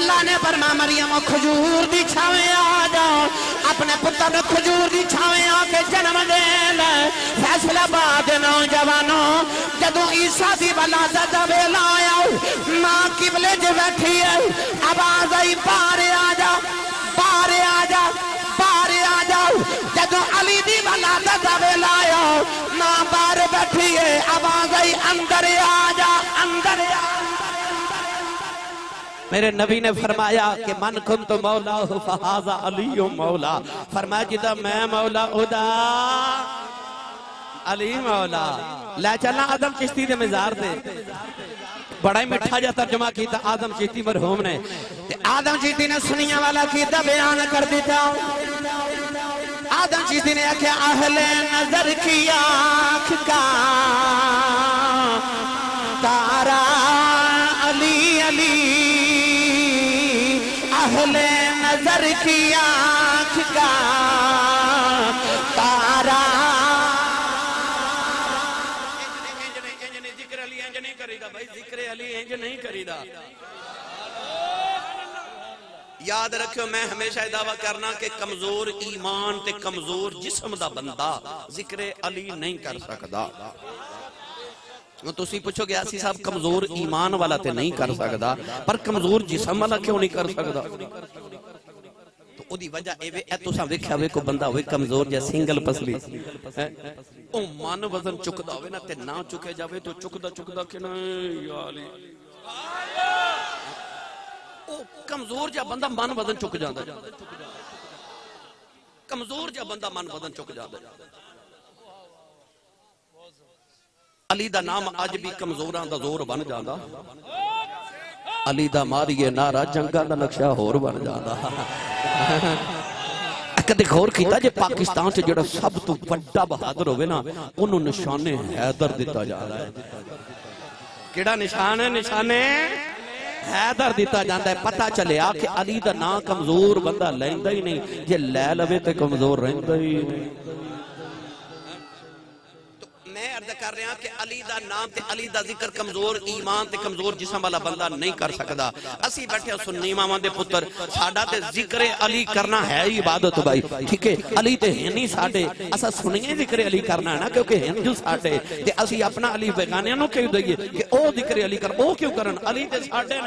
اللہ نے فرمایا مریم کھجور دی چھاویں آ جاؤ اپنے پتر نے کھجور دی چھاویں آ کے جنم دے لے فیصلہ باد نوجوانوں جدوں عیسیٰ دی ولادت دا ویلا آیا ماں قبلے جو بیٹھی ہے آواز آئی باہر آ جا باہر آ جا باہر آ جاؤ جدوں علی دی ولادت دا ویلا آیا ماں باہر بیٹھی ہے آواز آئی اندر آ جا اندر آ جا میرے نبی نے فرمایا کہ من کنت مولا فہذا علی مولا فرمایا جدہ میں مولا ادا علی مولا لے چلنا آدم چشتی دے مزار دے بڑا ہی مٹھا جا ترجمہ کیتا آدم چشتی مرحوم نے آدم چشتی نے سنیہ والا کیتا بیان کر دیتا آدم چشتی نے کہ اہل نظر کی آنکھ کا تارا علی علی اہل نظر کی آنکھ کا تارا ذکر علی انج نہیں کری دا بھائی ذکر علی انج نہیں کری دا یاد رکھو میں ہمیشہ دعویٰ کرنا کہ کمزور ایمان تے کمزور جسم دا بندہ ذکر علی نہیں کر سکدا تو اسی پوچھو گیا سی صاحب کمزور ایمان والا تے نہیں کر سکدا پر کمزور جسم والا کیوں نہیں کر سکدا تو او دی وجہ اے تو ساں ویکھیا وے کو بندہ ہوئے کمزور جا سنگل پسلی او مان وزن چکدا ہوئے نا تے نہ چکے جاوے تو چکدا کہ نہیں یا علی او کمزور جا بندہ مان وزن چک جاندا کمزور جا بندہ مان وزن چک جاندا علی دا نام آج بھی کمزوراں دا زور بن جاندا علی دا ماریے نارا جنگاں دا نقشہ ہور بن جاندا کدے غور کیتا جے پاکستان سے جڑا سب تو بڑا بہادر ہوئے نا انہوں نشانے حیدر دیتا جا رہا ہے کیڑا نشان ہے نشانے حیدر دیتا جاندا ہے پتہ چلے آکے علی دا نا کمزور بندہ لیندہ ہی نہیں جے لے لوے تے کمزور رہندہ ہی نہیں میں عرض کر رہا کہ علی دا نام تے علی دا ذکر کمزور ایمان تے کمزور جسم والا بندہ نہیں کر سکدا اسی بیٹھے سنی اماماں دے پتر ساڈا تے ذکر علی کرنا ہے عبادت بھائی ٹھیک ہے علی تے ہے نہیں ساڈے اسا سنیے ذکر علی کرنا ہے نا کیونکہ ہندو ساڈے تے اسی اپنا علی بیگانیاں نو کیوں دئیے کہ او ذکر علی کر او کیوں کرن علی تے ساڈے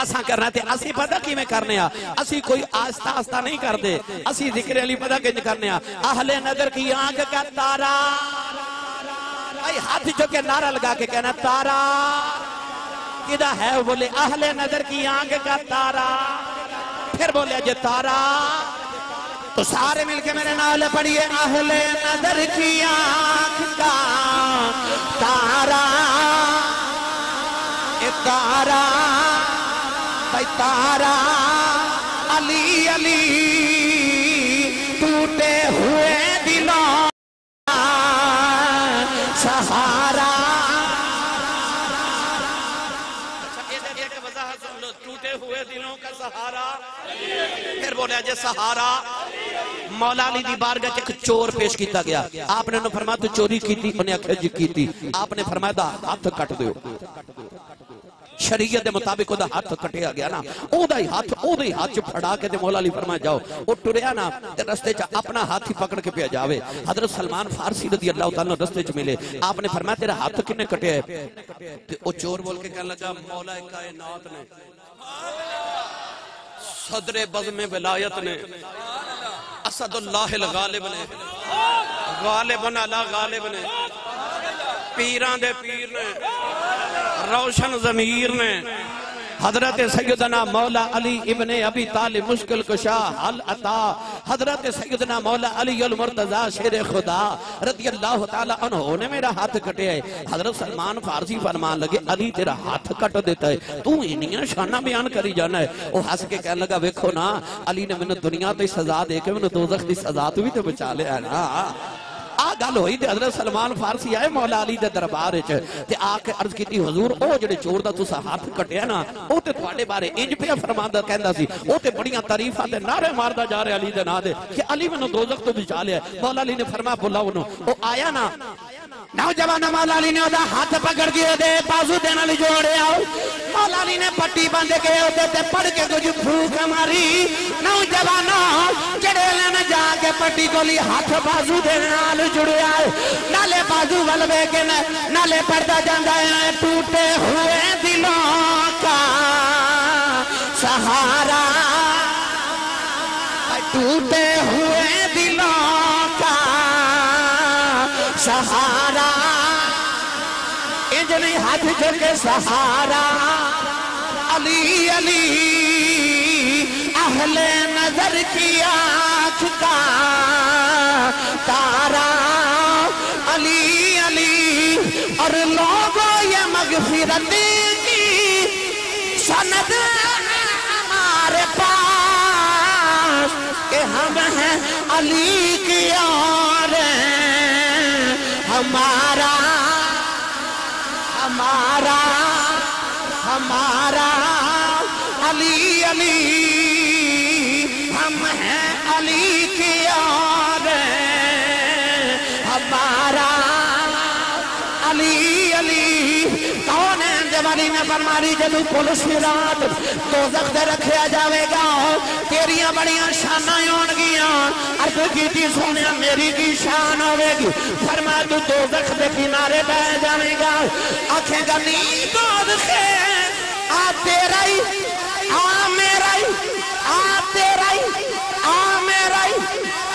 اساں کرنا تے اسی پتہ کی میں کرنے آ اسی کوئی آستہ آستہ نہیں کر دے اسی ذکر علی پتہ کنج کرنے آ اہل نظر کی آنکھ کا تارا بھائی ہاتھ جو کہ نعرہ لگا کے کہنا تارا کدھا ہے بولے اہل نظر کی آنکھ کا تارا پھر بولے جے تارا تو سارے مل کے میرے نال پڑھئے اہل نظر کی آنکھ کا تارا تارا بھائی تارا علی علی ٹوٹے ہوئے دلوں سہارا ایک وضاحت سن لو ٹوٹے ہوئے دلوں کا سہارا پھر بولے جے سہارا مولا علی دی بارگاہ ایک چور پیش کیتا گیا آپ نے فرمایا تو چوری کی تھی انہیں اکھے جی کی تھی آپ نے فرمایا دا ہاتھ کٹ دیو شریعت دے مطابق دا ہاتھ کٹیا گیا نا او دا ہی ہاتھ پھڑا کے دے مولا علی فرمایا جاؤ او ٹریا نا رستے چا اپنا ہاتھ ہی پکڑ کے پیا جاوے حضرت سلمان فارسی رضی اللہ تعالیٰ رستے چ ملے آپ نے فرمایا تیرا ہاتھ کنے کٹیا ہے او چور بول کے کہنے لگا مولا کائنات نے صدر بزم ولایت نے اسد اللہ الغالب نے غالبن علی غالب نے پیران دے پیر نے روشن ضمیر نے حضرت سیدنا مولا علی ابن ابی طالب مشکل کشا حل عطا حضرت سیدنا مولا علی المرتضی شیر خدا رضی اللہ تعالی عنہ نے میرا ہاتھ کٹے ہے حضرت سلمان فارسی فرمان لگے علی تیرا ہاتھ کٹ دیتا ہے تو انہیں شانہ بیان کری جانا ہے وہ ہنس کے کہنے لگا ویکھو نا علی نے میں نے دنیا تے سزا دے کے میں نے دوزخ دی سزا تو بھی تو بچا لیا ہے نا گل ہوئی تے حضرت سلمان فارسی آئے مولا علی دے دربار تے آ کے عرض کیتی حضور او جڑے چور دا تسا ہاتھ کٹیا نا او تے تواڈے بارے انج پیا فرماندا کہندا سی او تے بڑیاں تعریفاں تے نعرے ماردا جا رہے علی دے نام دے کہ علی مینوں دوزخ تو بچا لیا مولا علی نے فرمایا بلاؤ انہوں او آیا نا نوجوان مولا علی نے دا ہاتھ پکڑ کے دے بازو دے نال جوڑیا مولا علی نے پٹی بند کے تے پڑھ کے کچھ پھوک ماری نوجوان جڑے لے جا کے پٹی کولی ہاتھ بازو دے نال جڑیا نالے بازو ول وے کے نالے پڑدا جاندا ہے ٹوٹے ہوئے دلوں کا سہارا ٹوٹے ہوئے دلوں کا سہارا انجلی ہاتھ چھوڑ کے سہارا علی علی اہل نظر کی آنکھ کا تارا علی علی اور لوگوں یہ مغفرت کی سند ہمارے پاس کہ ہم ہیں علی کی اور ہمارا ہمارا ہمارا علی علی ہم ہیں علی کی اور ہمارا علی علی کون ہے جوانی میں فرماری جدو پولیس کی رات دوزخ دے رکھیا جاوے گا تیریاں بڑیاں شاناں ہون گیاں عرض کی تھی سونیا میری کی شان ہوئے گی فرما تو دوزخ دے کنارے بہ جاوے گا آنکھیں گا نہیں دوزخے آ تیرا ہی آ میرا ہی آ تیرا ہی آ میرا ہی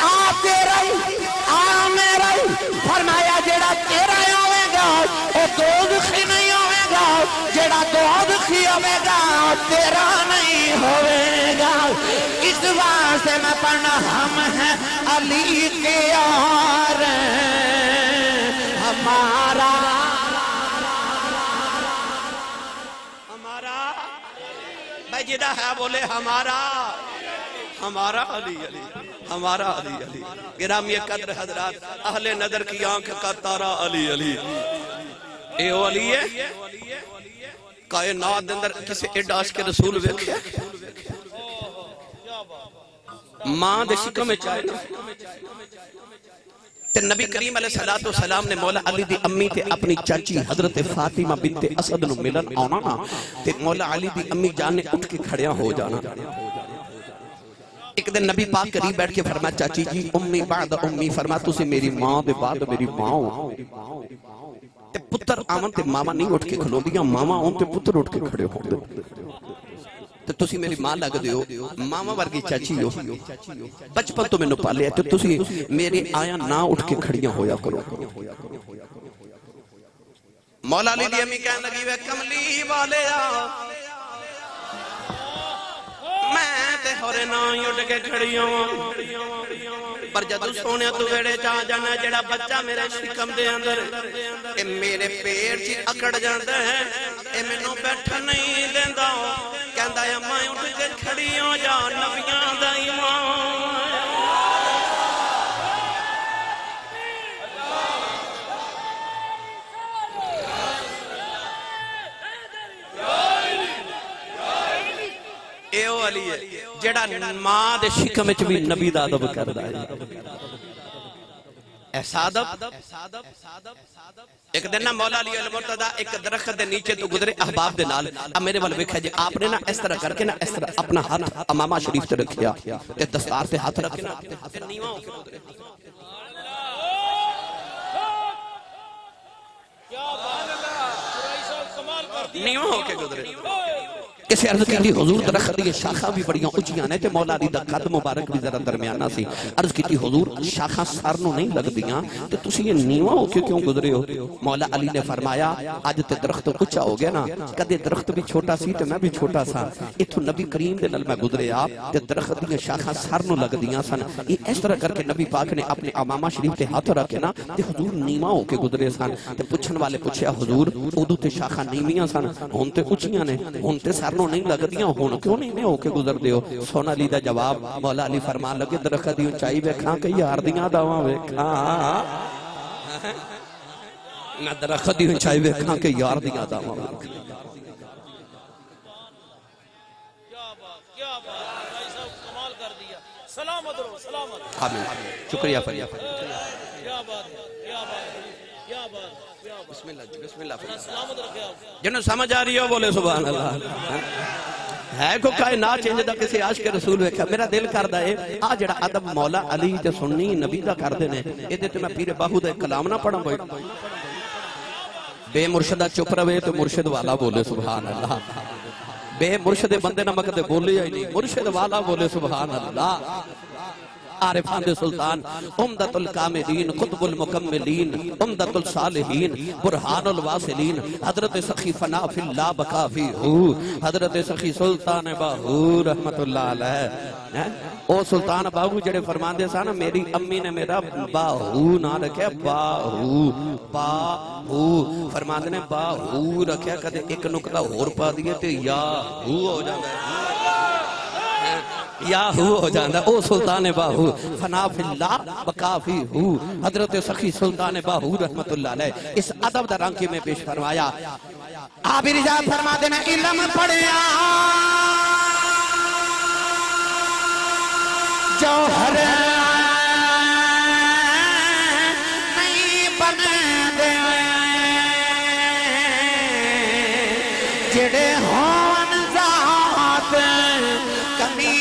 آ تیرا ہی آ میرا ہی فرمایا جیڑا تیرا ہی ہوئے گا وہ دوزخی نہیں ہوئے گا جیڑا دوزخی ہوئے گا تیرا نہیں ہوئے گا اس واسطے میں پڑھنا ہم ہیں علی کے اور ہمارا ہمارا بھائی جدہ ہے بولے ہمارا ہمارا علی علی ہمارا علی علی گرامی قدر حضرات اہل نظر کی آنکھ کا تارا علی علی اے او علی ہے کائنات اندر کسی اڈاس کے رسول ویکھے ماں دے شکم میں چاہے تے نبی کریم علیہ السلام نے مولا علی دی امی تے اپنی چاچی حضرت فاطمہ بنت اسد نو ملن آنا نا تے مولا علی دی امی جان نے اٹھ کے کھڑیا ہو جانا ایک دن نبی پاک قریب بیٹھ کے فرمایا چاچی جی امی بعد امی فرمایا تُسی میری ماں دے بعد میری ماں ہو تے پتر آمن تے ماما نہیں اٹھ کے کھلو دیا ماما آن تے پتر اٹھ کے کھڑے ہو دے تو تسی میری ماں لگ دیو ماما ورگی چاچی ہو بچپن تو میں نو پالے تو تسی میرے آیا نہ اٹھ کے کھڑیاں ہویا کرو مولا علی دی امی کہنے لگی وے کملی والے میں تے ہورے نہ اٹھ کے کھڑیاں پر جدو سونے تو ویڑے چاہ جانا جڑا بچہ میرے شکم دے اندر اے میرے پیر چی اکڑ جاندہ ہے اے میں نو بیٹھا نہیں دیندہ کہندہ ہے ماں اٹھ کے کھڑی ہو جا نبیاں دا ایمان اے او علی ہے جڑا ماں دے شکم وچ بھی نبی دا ادب کردا ہے احسادب ایک دن نا مولا علی المرتضی ایک درخت دے نیچے تو گزرے احباب دے نال اب میرے والے ویکھا جی آپ نے نا اس طرح کر کے نا اس طرح اپنا ہاتھ امامہ شریف تے رکھیا تے دستار تے ہاتھ رکھنا نیواں ہو کے گزرے نیواں ہو کے گزرے کسی عرض کی تھی حضور درخت دی شاخہ بھی بڑیاں اچھیاں نے تے مولا علی دا قد مبارک بھی ذرا درمیانہ سی عرض کی تھی حضور شاخہ سارنو نہیں لگ دیاں تے تسی یہ نیواں ہو کیوں گزرے ہو مولا علی نے فرمایا آج تے درخت اچھا ہو گیا نا کدے درخت بھی چھوٹا سی تے میں بھی چھوٹا سا اتھو نبی کریم دے نل میں گزرے آپ تے درخت دی شاخہ سارنو لگ دیاں سن یہ اس طرح کر کے نبی پاک نے اپنے امامہ شریف تے ہاتھ رکھے نا تے حضور نیواں ہو کے گزرے سن تے پوچھن والے پوچھیا حضور ادو تے شاخہ نیویاں سن ہون تے اچھیاں نے ہون تے سارنو نہیں لگ دیاں ہون کیوں نہیں ہو کے گزر دیو سونا علی دا جواب مولا علی فرمان لگے درخت دی اونچائی ویکھاں کہ یار دیاں داواں ویکھاں نہ درخت دی اونچائی ویکھاں کہ یار دیاں داواں ویکھاں کیا بات بھائی صاحب کمال کر دیا سلامت رہو سلامت آمین شکریہ فریا کیا بات ہے بسم اللہ جی، بسم اللہ جنہوں سمجھ آ رہی ہو بولے سبحان اللہ. ہے کو کائنات چینج دا کسی عاشق رسول ویکھا میرا دل کردا ہے آ جڑا ادب مولا علی تے سنی نبی دا کردے نے ایدے تے میں پیر باہو دا کلام نہ پڑھاں کوئی بے مرشدہ چپ رہے تو مرشد والا بولے سبحان اللہ. بے مرشد بندے نہ مکتے بولے ہی نہیں، مرشد والا بولے سبحان اللہ. عارفان سلطان عمدت الکاملین قطب المکملین عمدت الصالحین برہان الواصلین حضرت سخی فنا فی اللہ بقا فی ہو حضرت سخی سلطان باہو رحمت اللہ علیہ. او سلطان باہو جڑے فرماندے سا نا میری امی نے میرا باہو نہ رکھے باہو باہو فرماندے نے باہو رکھے کدے ایک نکتہ اور پا دیئے تے یا ہو ہو جاندہ ہے یا ہو جاندہ. او سلطان باہو فنا فی اللہ بقا فی ہو حضرت سخی سلطان باہو رحمت اللہ علیہ اس ادب دا رنگ کی میں پیش فرمایا. آپ رجاء فرما دینا علم پڑھیا جوہر نہیں بن دے جڑے ہون ذات کمی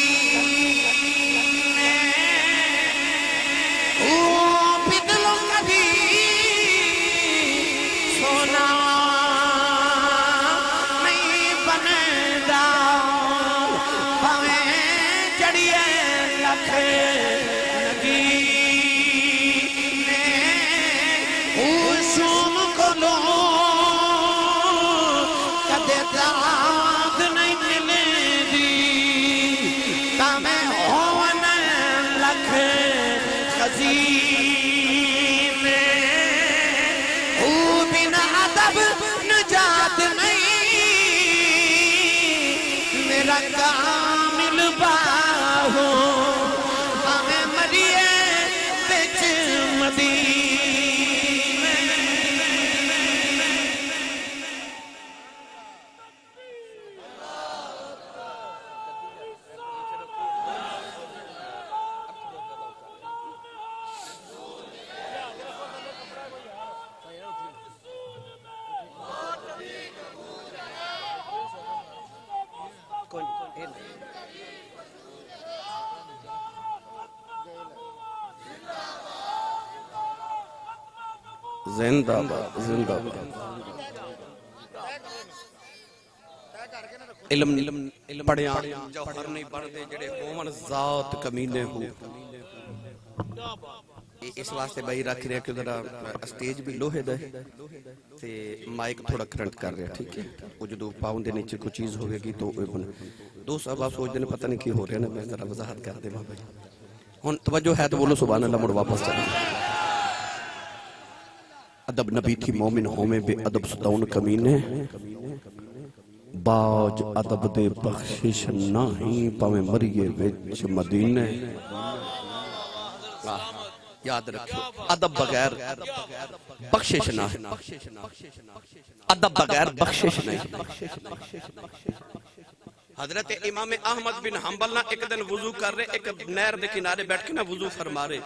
کامل باہو ہمیں مریے بچ مدینے. زندہ باد زندہ باد. علم پڑھیاں جوہر نہیں پڑھتے جڑے ہومن ذات کمینے ہو. اس واسطے بھائی رکھ رہے کہ ذرا اسٹیج بھی لوہے دے تے مائک تھوڑا کرنٹ کر رہے ٹھیک ہے. وہ جدو پاؤں دے نیچے کوئی چیز ہوئے گی تو دو صاحب آپ سوچ دینے پتہ نہیں کی ہو رہے ہیں. میں ذرا وضاحت کر دے ہوں توجہ ہے تو بولو سبحان اللہ مڑ واپس چلیں. ادب نبی تھی مومن ہومے بے ادب ستون کمینے باج ادب دے بخشش نہیں پاویں مریے وچ مدینے. یاد رکھو ادب بغیر بخشش نہیں ادب بغیر بخشش نہیں. حضرت امام احمد بن حنبل نہ ایک دن وضو کر رہے ایک نہر دے کنارے بیٹھ کے نہ وضو فرما رہے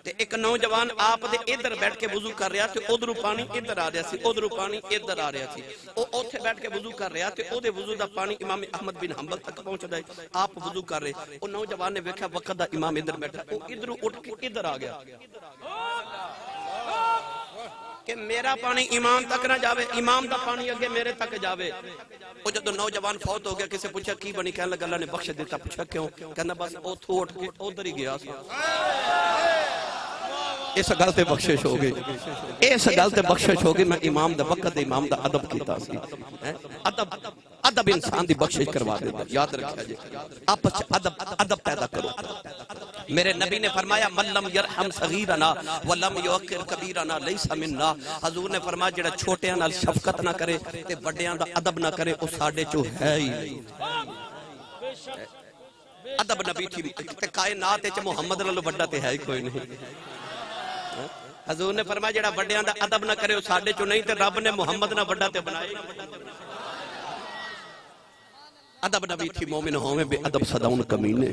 تے ایک نوجوان آپ دے ادھر بیٹھ کے وضو کر رہا تے ادھروں پانی ادھر آ رہا سی ادھروں پانی ادھر آ رہا سی. او اوتھے بیٹھ کے وضو کر رہا تے او دے وضو دا پانی امام احمد بن حنبل تک پہنچدا ہے. آپ وضو کر رہے او نوجوان نے ویکھیا وقت دا امام ادھر بیٹھا او ادھروں اٹھ کے ادھر آ گیا کہ میرا پانی امام تک نہ جاوے امام دا پانی اگے میرے تک جاوے. وہ جدو نوجوان فوت ہو گیا کسے پوچھا کی بنی کہنے لگا اللہ نے بخش دیتا. پوچھا کیوں کہنا بس او تھو اٹھ کے ادھر ہی گیا سا. اس گلتے بخشش ہوگی اس گلتے بخشش ہوگی میں امام دا وقت امام دا ادب کیتا سی. ادب انسان دی بخشش کروا دیتا. یاد رکھا جی آپس ادب پیدا کرو. میرے نبی نے فرمایا من لم یرحم صغیرنا ولم یوقر کبیرنا لیس مننا. حضور نے فرمایا جڑا چھوٹیاں نال شفقت نہ کرے تے بڑیاں دا ادب نہ کرے او ساڈے چوں ہے ہی نہیں. ادب نبی تھی تے کائنات وچ محمد نالوں بڑا تے ہے ہی کوئی نہیں. حضور نے فرمایا جڑا بڑیاں دا ادب نہ کرے او ساڈے چوں نہیں تے رب نے محمد نہ بڑا تے بنایا. ادب نبی تھی مومن ہوویں بے ادب صداون کمینے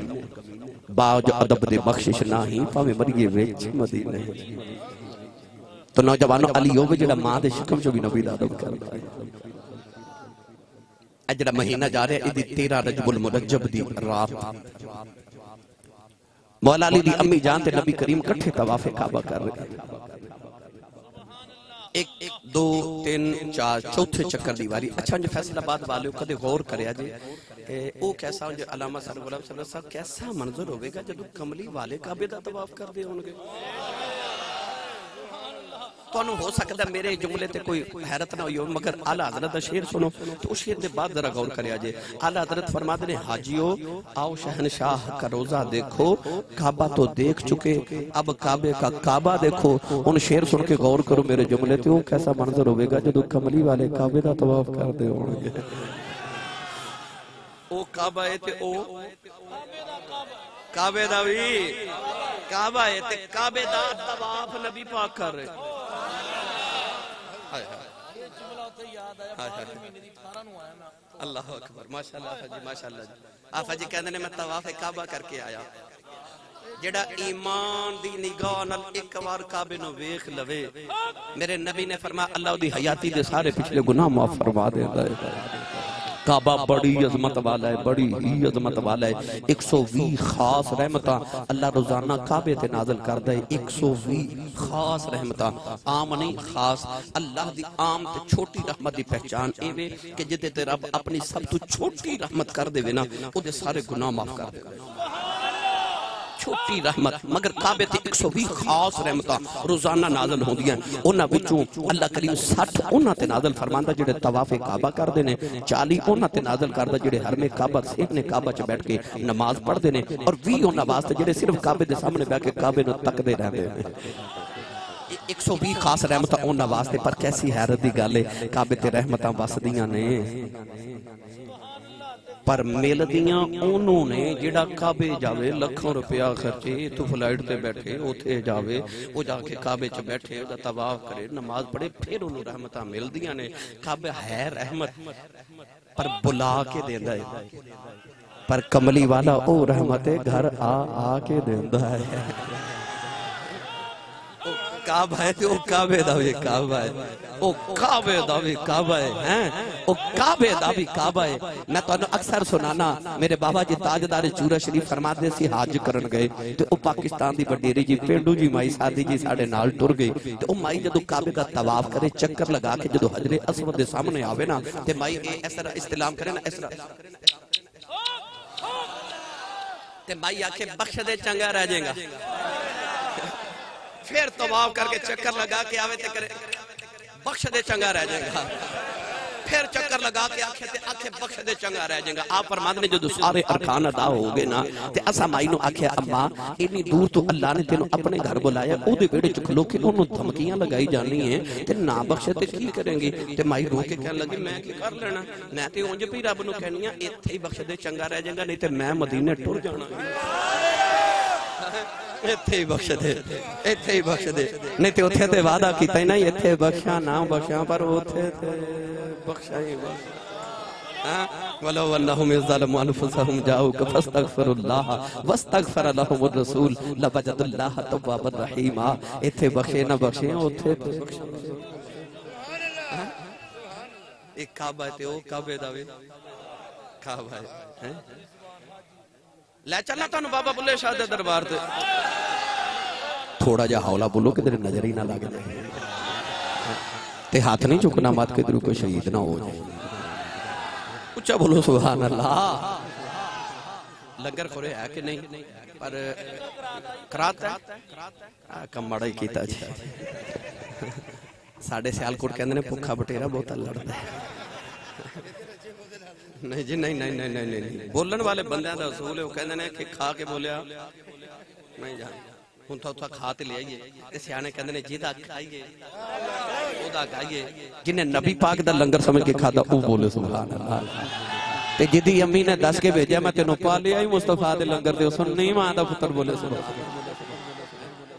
باج ادب دے بخشش نہیں پاویں مریے وچ مدینے. تو نوجوانوں علی ہوگے جڑا ماں دے شکم جو بھی نبی دا ادب کردا ہے. اے جڑا مہینہ جا رہا ہے ایدی 13 رجب المرجب دی رات مولا علی دی امی جان تے نبی کریم کٹھے طواف کعبہ کر رہے ہیں. 1 2 3 4 چوتھے چکر دی واری. اچھا جو فیصل آباد والے کدے غور کریا جے او کیسا جو علامہ صلی اللہ علیہ وسلم کیسا منظر ہوئے گا جب کملی والے کعبے دا طواف کر دے ہوں گے. تو انہوں ہو سکتا ہے میرے جملے تے کوئی حیرت نہ ہوئی ہو مگر اعلیٰ حضرت شیر سنو تو اس شیر دے بعد ذرا غور کریا جے. اعلیٰ حضرت فرماتے ہیں حاجیو آؤ شہنشاہ کا روزہ دیکھو کعبہ تو دیکھ چکے اب کعبے کا کعبہ دیکھو. ان شیر سن کے غور کرو میرے جملے تے وہ کیسا منظر ہوئے گا جب کملی والے کعبے دا طواف کر دے ہوں گے. او کعبہ ہے تے او کعبے دا بھی کعبہ ہے تے کعبے دا طواف نبی پاک کر رہے. اللہ اکبر ماشاءاللہ آفا جی ماشاءاللہ جی. آفا جی کہنے میں طواف کعبہ کر کے آیا. جڑا ایمان دی نگاہ نال ایک بار کعبے نو ویکھ لوے میرے نبی نے فرمایا اللہ دی حیاتی دے سارے پچھلے گناہ معاف فرما دیندا ہے. کعبہ بڑی عظمت والا ہے بڑی ہی عظمت والا ہے. 120 خاص رحمتاں اللہ روزانہ کعبے تے نازل کردا ہے. 120 خاص رحمتاں عام نہیں خاص. اللہ دی عام تے چھوٹی رحمت دی پہچان اے وے کہ جتے تے رب اپنی سب تو چھوٹی رحمت کر دے وے نا او دے سارے گناہ معاف کر دے. چھوٹی رحمت مگر کعبے تے 120 خاص رحمتاں روزانہ نازل ہوندیاں. انہاں وچوں اللہ کریم 60 انہاں تے نازل فرماندا جڑے طواف کعبہ کردے نے. 40 انہاں تے نازل کردا جڑے حرم کعبہ سیدھنے کعبہ چ بیٹھ کے نماز پڑھدے نے. اور 20 انہاں واسطے جڑے صرف کعبے دے سامنے بیٹھ کے کعبے نو تکدے رہندے نے. 120 خاص رحمتاں انہاں واسطے. پر کیسی حیرت دی گل ہے کعبے تے رحمتاں وسدیاں نے پر مل دیاں انہوں نے جڑا کعبے جاوے لکھوں روپیہ خرچے تو فلائٹ تے بیٹھے اوتھے جاوے وہ جا کے کعبے چ بیٹھے او دا طواف کرے نماز پڑھے پھر انہوں رحمتاں مل دیاں نے. کعبہ ہے رحمت پر بلا کے دیندا ہے پر کملی والا او رحمت گھر آ کے دیندا ہے. کعبہ ہے تے او کعبے دا بھی کعبہ ہے او کعبے دا بھی کعبہ ہے او کعبے دا بھی کعبہ ہے. میں تو اکثر سنانا میرے بابا جی تاجدار چورا شریف فرما دے سی حج کرن گئے تے او پاکستان دی بڈیری جی پینڈو جی مائی سادی جی ساڑے نال ٹر گئی تے او مائی جدو کعبے دا طواف کرے چکر لگا کے جدو حجر اسود دے سامنے آوے نا تے مائی اس طرح استلام کرے نا اس طرح تے مائی آکھے بخش دے چنگا رہ جائیں گا. پھر طواف کر کے چکر لگا کے آوے تے کرے بخش دے چنگا رہ جائے گا. پھر چکر لگا کے آکھے بخش دے چنگا رہ جائے گا. آپ فرماتے ہیں جو سارے ارکان ادا ہو گئے نا تے اسا مائی نو آکھے اماں اتنی دور تو اللہ نے تینوں اپنے گھر بلایا او دے بیڑے چکلو کے انہوں دھمکیاں لگائی جانی ہیں تے نہ بخشے تے کی کریں گے. تے مائی رو کے کہنے لگی میں کی کر لینا میں تے اونج بھی رب نو کہنی ہیں ایتھے ہی بخش دے چنگا رہ جائے گا نہیں تے میں مدینے ٹر جانا. ایتھے ہی بخش دے ایتھے ہی بخش دے نہیں تے اتھے تے وعدہ کیتا ہی نہیں ایتھے بخشا نہ بخشا پر اتھے تے بخشا ہی بخشا. وَلَوْ أَنَّهُمْ إِذْ ظَلَمُوا أَنفُسَهُمْ جَاءُوكَ فَاسْتَغْفَرُوا اللَّهَ وَاسْتَغْفَرَ لَهُمُ الرَّسُولُ لَوَجَدُوا اللَّهَ تَوَّابًا رَحِيمًا. ایتھے بخشے نہ بخشے اتھے تے بخشا. ایک کعبہ تے او کعبے دا وی کعبہ ہے لے چلنا تانوں بابا بلے شاہ دے دربار تے. تھوڑا جا حولا بولو کہ تیرے نظر ہی نہ لگ جائے تے ہاتھ نہیں چکنا مات کے درو کو شہید نہ ہو جائے. اچھا بولو سبحان اللہ. لنگر کھورے ہے کہ نہیں پر کرات ہے کم مڑا ہی کیتا جائے. ساڑھے سیال کوٹ کہندے نے پکھا بٹیرہ بہت لڑتا ہے. نہیں جی نہیں نہیں نہیں نہیں نہیں بولن والے بندیاں دا اصول ہے وہ کہندے نے کہ کھا کے بولیا نہیں جان ہن تھا کھاتے لے آئیے تے سیانے کہندے نے جیدا کھائیے اودا کھائیے جنہیں نبی پاک دا لنگر سمجھ کے کھادا او بولے سبحان اللہ. تے جدی امی نے دس کے بھیجا میں تینوں پا لیا ہی مصطفیٰ دے لنگر تے سن نہیں ماں دا پتر بولے سبحان اللہ.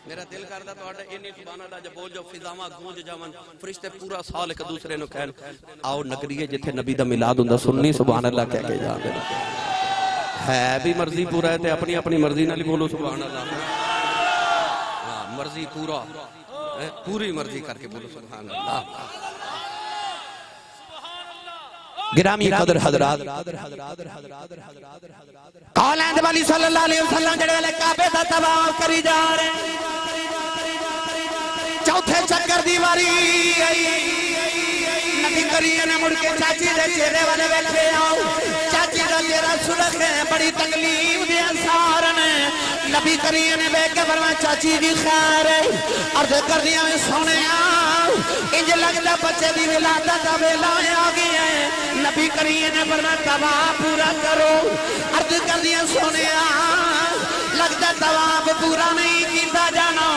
میرا دل کردا تواڈا انی سبحان اللہ جب بول جو فضاواں گونج جاون فرشتے پورا سال ایک دوسرے نو کہن آؤ نگریے جتھے نبی دا میلاد ہوندا سننی سبحان اللہ کہہ کے جاندے ہے بھی مرضی پورا ہے تے اپنی اپنی مرضی نال بولو سبحان اللہ. مرضی پورا پوری مرضی کر کے بولو سبحان اللہ گرامی قدر حضرات قولین والی صلی اللہ علیہ وسلم جڑے والے کعبے دا طواف کری جا رہے چوتھے چکر دیواری آئی نبی کریم نے مڑ کے چاچی دے چہرے والے بیٹھے آؤ چاچی دا چہرہ سرخ ہے بڑی تکلیف دے انسار نے نبی کریم نے بیٹھ کے فرمایا چاچی دی خیر ہے عرض کر دیا میں سونے آؤ انج لگتا بچے دی ولادت دا ویلا آ گئی ہے نبی کریم نے فرمایا طواف پورا کرو عرض کر دیا سونے آؤ لگتا طواف پورا نہیں کیتا جانا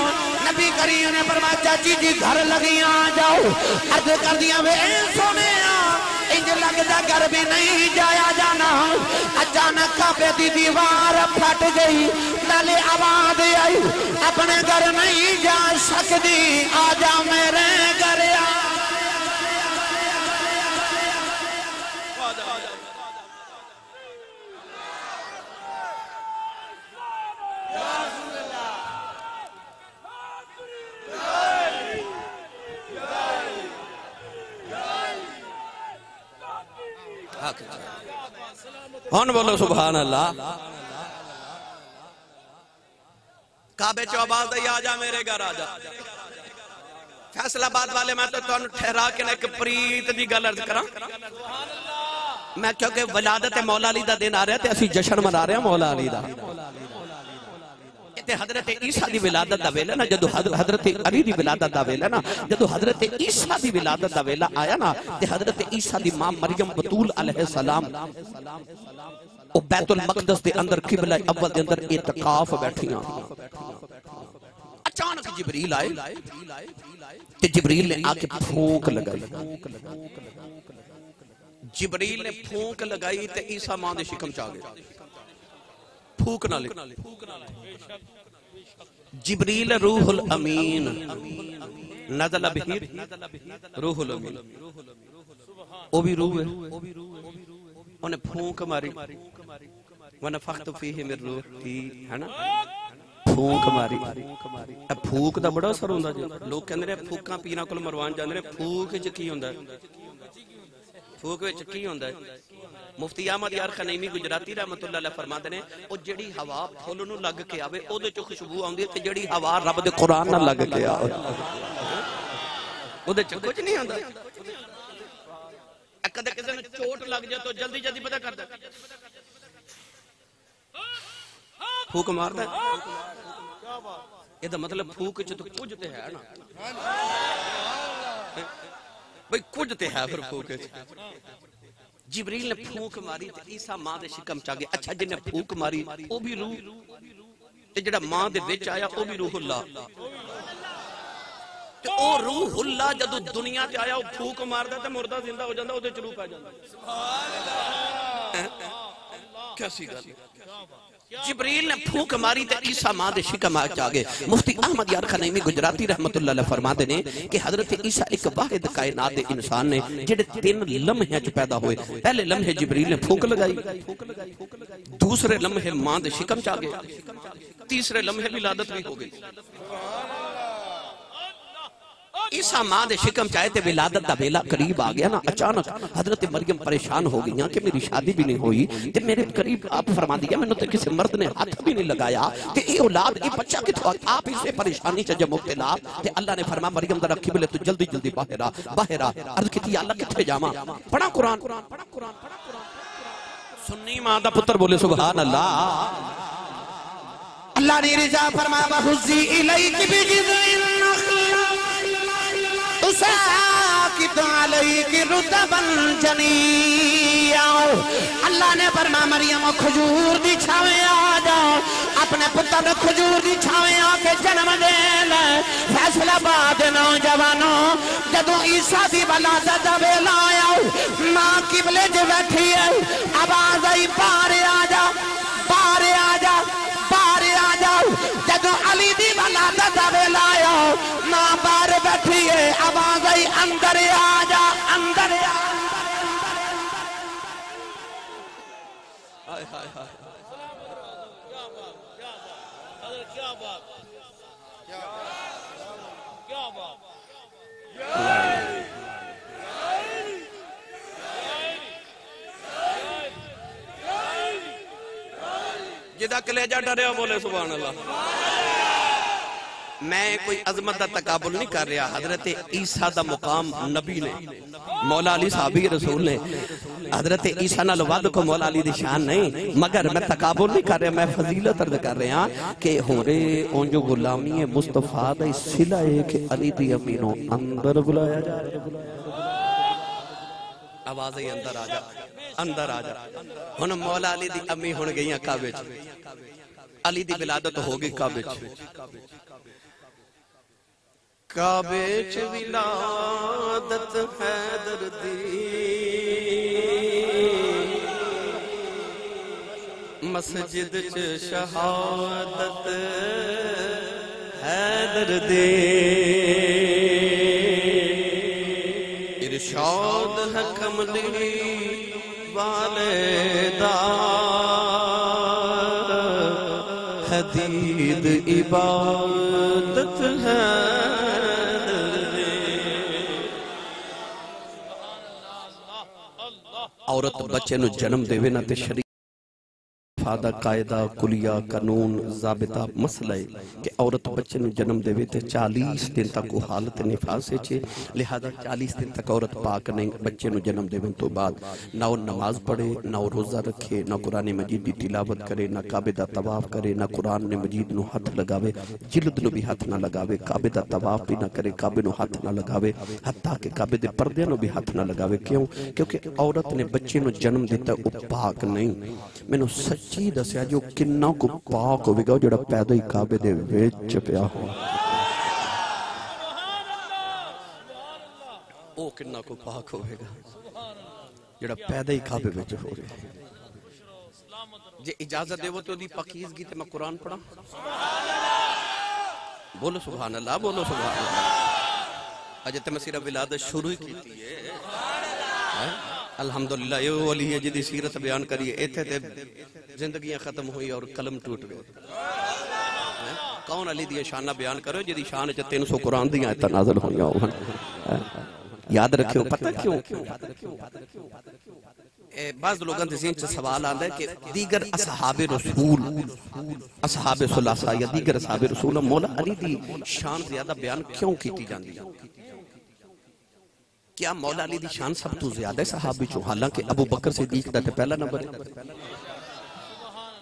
نبی کریم نے فرمایا چاچی جی گھر لگی آ جاؤ عرض کر دیا وے سونے انج لگتا گھر بھی نہیں جایا جانا اچانک کعبے دی دیوار پھٹ گئی نالے آواز آئی اپنے گھر نہیں جا سکتی آ جا میرے گھر آ ہون بولو سبحان اللہ کعبے چو آواز دئی آجا میرے گھر آجا فیصل آباد والے میں تو تمہیں ٹھہرا کے ایک پریت دی گل عرض کرا میں کیونکہ ولادت مولا علی دا دن آ رہا تھے اسی جشن منا رہے ہیں مولا علی دا حضرت عیسیٰ دی ولادت دا ویلا نا جدو حضرت علی دی ولادت دا ویلا نا جدو حضرت عیسیٰ دی ولادت دا ویلا آیا نا تے حضرت عیسیٰ دی ماں مریم بطول علیہ السلام او بیت المقدس دے اندر قبلہ اول دے اندر اعتقاف بیٹھیاں اچانک جبریل آئے تے جبریل نے آکے پھونک لگائی جبریل نے پھونک لگائی تے عیسیٰ ماں دے شکم چاہ گئے پھونک نہ لے جبریل روح الامین نزل بہیر روح الامین وہ بھی روح ہے انہیں پھونک ماری وَنَفَخْتُ فِيهِ مِن رُوحِي ہے نا پھونک ماری پھونک دا بڑا اثر ہوندا جی لوگ کہندے نے پھونکاں پیراں کول مروان جاندے نے پھونک وچ کی ہوندا ہے پھونک وچ کی ہوندا ہے مفتی احمد یار خنیمی گجراتی رحمت اللہ علیہ فرماتے ہیں او جڑی ہوا پھول نو لگ کے آوے او دے چ خوشبو آوندی تے جڑی ہوا رب دے قرآن نال لگ کے آوے او دے چ کچھ نہیں ہوندا کدے کسے نوں چوٹ لگ جائے تو جلدی جلدی پتہ کردا پھونک ماردا کیا بات اے دا مطلب پھونک چ تو کچھ تے ہے نا بھئی کچھ تے ہے پھر پھونک چ جبریل نے پھونک ماری تے عیسیٰ ماں دے شکم چاہ گیا اچھا جن نے پھونک ماری او بھی روح تے جڑا ماں دے وچ آیا او بھی روح اللہ تے او روح اللہ جدو دنیا تے آیا او پھونک ماردا تے مردہ زندہ ہو جاندا او دے چ روح پہ جاندا سبحان اللہ کیسی گل جبریل نے پھونک ماری تے عیسیٰ ماں دے شکم چاہ گئے مفتی احمد یار خنیمی گجراتی رحمت اللہ علیہ فرماتے ہیں کہ حضرت عیسیٰ ایک واحد کائنات انسان نے جڑے 3 لمحے چ پیدا ہوئے پہلے لمحے جبریل نے پھونک لگائی دوسرے لمحے ماں دے شکم چاہ گئے تیسرے لمحے ولادت بھی ہو گئی عیسیٰ ماں دے شکم چاہے تے ولادت دا ویلا قریب آ گیا نا اچانک حضرت مریم پریشان ہو گئی کہ میری شادی بھی نہیں ہوئی تے میرے قریب آپ فرما دیا میں نے تے کسی مرد نے ہاتھ بھی نہیں لگایا تے اے اولاد اے بچہ کتھوں آپ اسے پریشانی چ جب مبتلا تے اللہ نے فرمایا مریم ذرا قبلے تو جلدی جلدی باہر آ عرض کیتی اللہ کتھے جاواں پڑھا قرآن سنی ماں دا پتر بولے سبحان اللہ اللہ نے رضا فرمایا وَحُزِّي إِلَيْكِ بِجِذْعِ النَّخْلِ ساکت علیک رطبا جنیا اللہ نے فرمایا مریم کھجور دی چھاویں آ جاؤ اپنے پتر کھجور دی چھاویں آ کے جنم دے لے فیصل آباد نوجوانوں جدو عیسیٰ دی ولادت دا ویلا آیا ماں قبلے جو بیٹھی ہے آواز آئی باہر آ جا باہر آ جا باہر آ جاؤ جدو علی دی ولادت دا ویلا آیا ماں باہر بیٹھی ہے آواز آئی اندر آ جا اندر آ جدا کلیجہ ڈریا بولے سبحان اللہ۔ میں کوئی عظمت دا تقابل نہیں کر رہا، حضرت عیسیٰ دا مقام نبی نے، مولا علی صحابی رسول نے، حضرت عیسیٰ نہ لواد کو مولا علی دی شان نہیں، مگر میں تقابل نہیں کر رہا، میں فضیلت عرض کر رہا کہ ہورے اون جو غلامی مصطفیٰ دا صلہ ہے کہ علی دی امینوں اندر بلایا جا رہا ہے۔ آوازیں اندر آجا، اندر آجا۔ ہن مولا علی دی امی ہن گئیاں کعبے چ، علی دی ولادت ہوگی کعبے چ، کعبے چ ولادت حیدر دی، مسجد چ شہادت حیدر دی، ارشاد ہے کملی والدہ، حدید عبادت ہے۔ عورت بچے نو جنم دے وے نہ تے شریعت فادہ قائدہ کلیہ قانون ضابطہ مسئلہ ہے کہ عورت بچے نو جنم دے وے تے 40 دن تک وہ حالت نفاس ہے، لہذا 40 دن تک عورت پاک نہیں بچے نو جنم دے وے تو بعد نہ وہ نماز پڑھے، نہ وہ روزہ رکھے، نہ قرآن مجید دی تلاوت کرے، نہ کعبے دا طواف کرے، نہ قرآن مجید نو ہاتھ لگاوے، جلد نو بھی ہاتھ نہ لگاوے، کعبے دا طواف بھی نہ کرے، کعبے نو ہاتھ نہ لگاوے، حتیٰ کہ کعبے دے پردے نو بھی ہاتھ نہ لگاوے۔ کیوں؟ کیونکہ عورت نے بچے نو جنم دیتا ہے وہ پاک نہیں۔ میں نو سچی دسیا جو کنہ کو پاک ہوئے گا جڑا پیدا ہی کعبے دے ویچ پیا ہو، او کنہ کو پاک ہوئے گا جڑا پیدا ہی کعبے ویچ ہو رہے ہیں۔ جے اجازت دے وہ تو دی پاکیزگی تے میں قرآن پڑھا، بولو سبحان اللہ، بولو سبحان اللہ۔ اجے تے میں صرف ولادت شروع ہی کیتی ہے، الحمدللہ یہ ولی ہے جدی سیرت بیان کریے، ایتھے تے زندگیاں ختم ہوئی اور قلم ٹوٹ گئے۔ کون علی دی شانہ بیان کرو جدی شان چ 300 قرآن دی آیتاں نازل ہوئی ہوں۔ یاد رکھو پتہ کیوں؟ بعض لوگوں کے ذہن سے سوال آتا ہے کہ دیگر اصحاب رسول، اصحاب ثلاثہ یا دیگر اصحاب رسول مولا علی دی شان زیادہ بیان کیوں کیتی جاندی ہے؟ کیا مولا علی دی شان سب تو زیادہ ہے صحابی چو؟ حالانکہ ابو بکر صدیق دا تے پہلا نمبر ہے،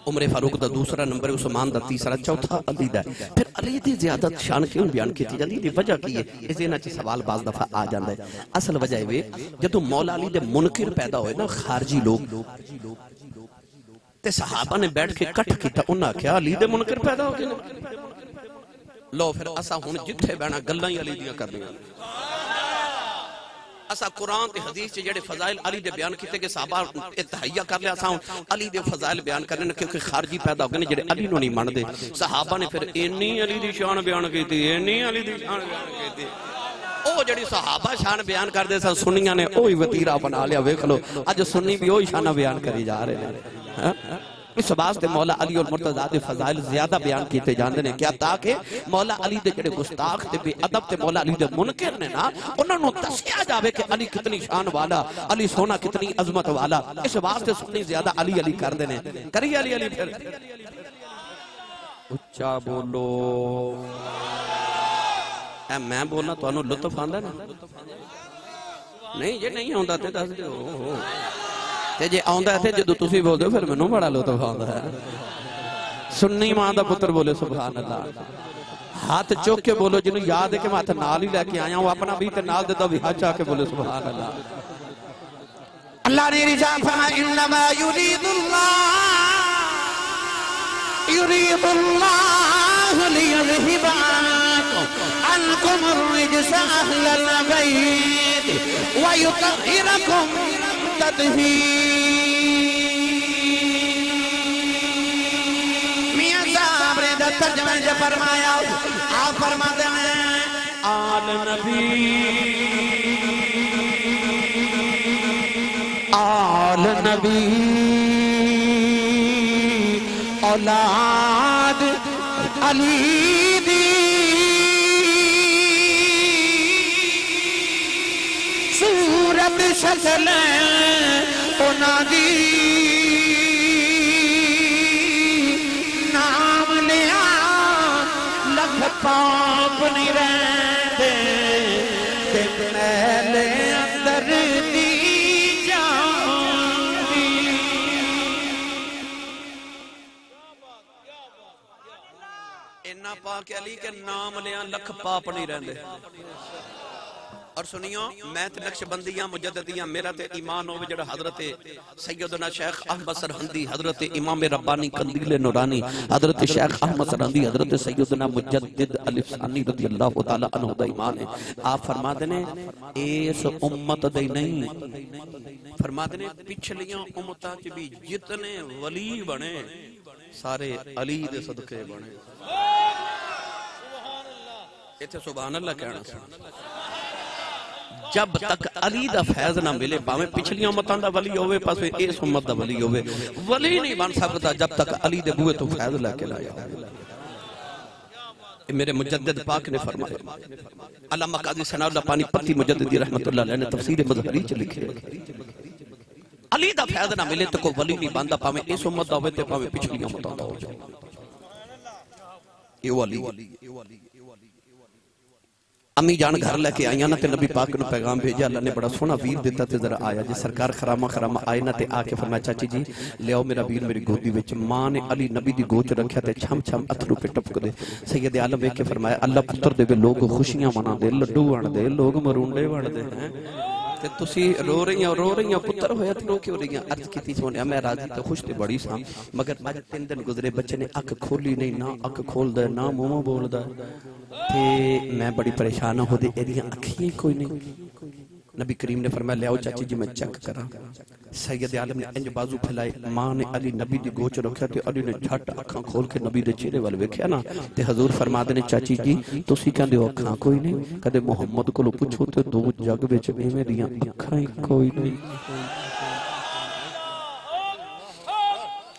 عمر فاروق دا دوسرا نمبر ہے، عثمان دا تیسرا، چوتھا علی دا ہے۔ پھر علی دی زیادہ شان کیوں بیان کیتی جاندی ہے؟ وجہ کی ہے؟ اس دینا چی سوال بعض دفعہ آ جاندہ ہے۔ اصل وجہ ہے جدو مولا علی دے منکر پیدا ہوئے نا خارجی لوگ، تے صحابہ نے بیٹھ کے کٹ کیتا، انہاں کیا علی دے منکر پیدا ہو گئے نا؟ لو پھر اسا ہون جتھے بینا گلہ ہی علی دیاں کر دیا، اسا قرآن تے حدیث چے جڑے فضائل علی دے بیان کیتے کہ صحابہ اتحیہ کر لیا، اسا علی دے فضائل بیان کرنے کیونکہ خارجی پیدا ہو گئے جڑے علی نو نہیں مان دے۔ صحابہ نے پھر اینی علی دی شان بیان کیتی، اینی علی دی شان بیان کیتی، او جڑی صحابہ شان بیان کر دے سا سنیاں نے اوہی وطیرہ بنا لیا۔ ویکھ لو اج سنی بھی اوہی شانہ بیان کری جا رہے ہیں۔ اس واسطے مولا علی اور مرتضیٰ دے فضائل زیادہ بیان کیتے جاندے نے، کیا تاکہ مولا علی دے جڑے گستاخ تے بے ادب تے مولا علی دے منکر نے نا انہاں نو دسیا جاوے کہ علی کتنی شان والا، علی سونا کتنی عظمت والا۔ اس واسطے سنی زیادہ علی علی کر دینے، کری علی علی پھر اچھا بولو۔ اے میں بولنا تو انہوں لطف آندہ نا؟ نہیں یہ نہیں ہوندہ تے دس دیو تے جے آندہ تھے جدو تسی بول دو پھر میں نو بڑا لطف آندہ ہے۔ سنی ماں دا پتر بولے سبحان اللہ، ہاتھ چوک کے بولو جنہوں یاد ہے کہ میں ہاتھ نال ہی لے کے آیا ہوں، اپنا بھی تے نال دے دو بھی ہاتھ چاہ کے بولے سبحان اللہ۔ اللہ نے رجا فرما انما یرید اللہ لیذہب عنکم الرجس اہل البیت ویطہرکم میاں صاحب نے دا ترجمہ جو فرمایا آپ فرماتے ہیں آل نبی اولاد علی دی صورت شکل انہاں دی نام لیا لکھ پاپ نہیں رہندے تے میلے اندر دی جاندی انہاں پاک علی کے نام لیا لکھ پاپ نہیں رہندے اور سنیو میں تے نقش بندیاں مجددیاں میرا تے ایمان ہوئے جڑا حضرت سیدنا شیخ احمد سرہندی حضرت امام ربانی قندیل نورانی حضرت شیخ احمد سرہندی حضرت سیدنا مجدد الف ثانی رضی اللہ تعالیٰ عنہ دا ایمان ہے آپ فرما دینے اس امت دے نہیں فرما دینے پچھلیاں امتاں چ بھی جتنے ولی بنے سارے علی دے صدقے بنے ایتھے سبحان اللہ کہنا جب تک علی دا فیض نہ ملے باویں پچھلیاں امتاں دا ولی ہوئے پس اس امت دا ولی ہوئے ولی نہیں بن سکتا جب تک علی دے بوئے تو فیض لے کے لایا میرے مجدد پاک نے فرمایا علامہ قاضی ثناء اللہ پانی پتی مجددی رحمت اللہ علیہ نے تفسیر مظہری چ لکھے علی دا فیض نہ ملے تو کوئی ولی نہیں بندا پاویں اس امت دا ہوئے تے پاویں پچھلیاں امتاں دا ہو جائے یہ ولی امی جان گھر لے کے آئیاں نا تے نبی پاک نے پیغام بھیجا اللہ نے بڑا سونا ویر دیتا تے ذرا آیا جی سرکار خرامہ آئے نا تے آ کے فرمایا چاچی جی لے آؤ میرا ویر میری گودی وچ ماں نے علی نبی دی گوچ رکھیا تے چھم چھم اتھرو پہ ٹپک دے سید عالم ویکھ کے فرمایا اللہ پتر دے لوگ خوشیاں منا دے لڈو وان دے لوگ مرونڈے وان دے ہیں کہ تسی رو رہی ہیں پتر ہویا تے رو کیوں رہی ہیں عرض کی تھی سونے میں راضی تے خوش تے بڑی سام مگر مجھے 3 دن گزرے بچے نے اک کھولی نہیں نہ اک کھول دے نہ مومو بول دے تے میں بڑی پریشان ہو دے ایدیاں اکھیں کوئی نہیں نبی کریم نے فرمایا لے آؤ چاچی جی میں چیک کرا سید عالم نے انج بازو پھیلائے ماں نے علی نبی دی گوچ رکھیا تے علی نے جھٹ اکھاں کھول کے نبی دے چہرے وال ویکھیا نا تے حضور فرما دے نے چاچی جی تسی کہندے ہو اکھاں کوئی نہیں کدے محمد کولو پوچھو تے دو جگ وچ ایویں دیاں اکھاں ہی کوئی نہیں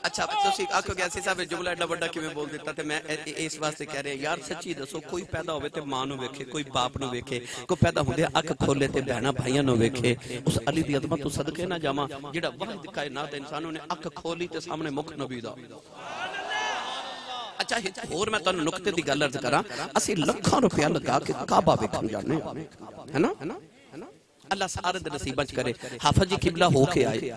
اچھا تسی آکھو گے ایسی صاحب جملہ ایڈا بڑا کیویں بول دیتا تے میں اس واسطے کہہ رہے یار سچی دسو کوئی پیدا ہوئے تے ماں نو ویکھے کوئی باپ نو ویکھے کوئی پیدا ہوندے اک کھولے تے بہنا بھائیاں نو ویکھے اس علی دی عظمت تو صدقے نہ جاواں جڑا واحد کائنات انسانوں نے اک کھولی تے سامنے مکھ نبی دا اچھا اور میں تانوں نقطے دی گل عرض کراں اسی لاکھاں روپیہ لگا کے کعبہ ویکھن جانے ہے نا اللہ سارے دے نصیباں چ کرے حافظ جی قبلہ ہو کے آئے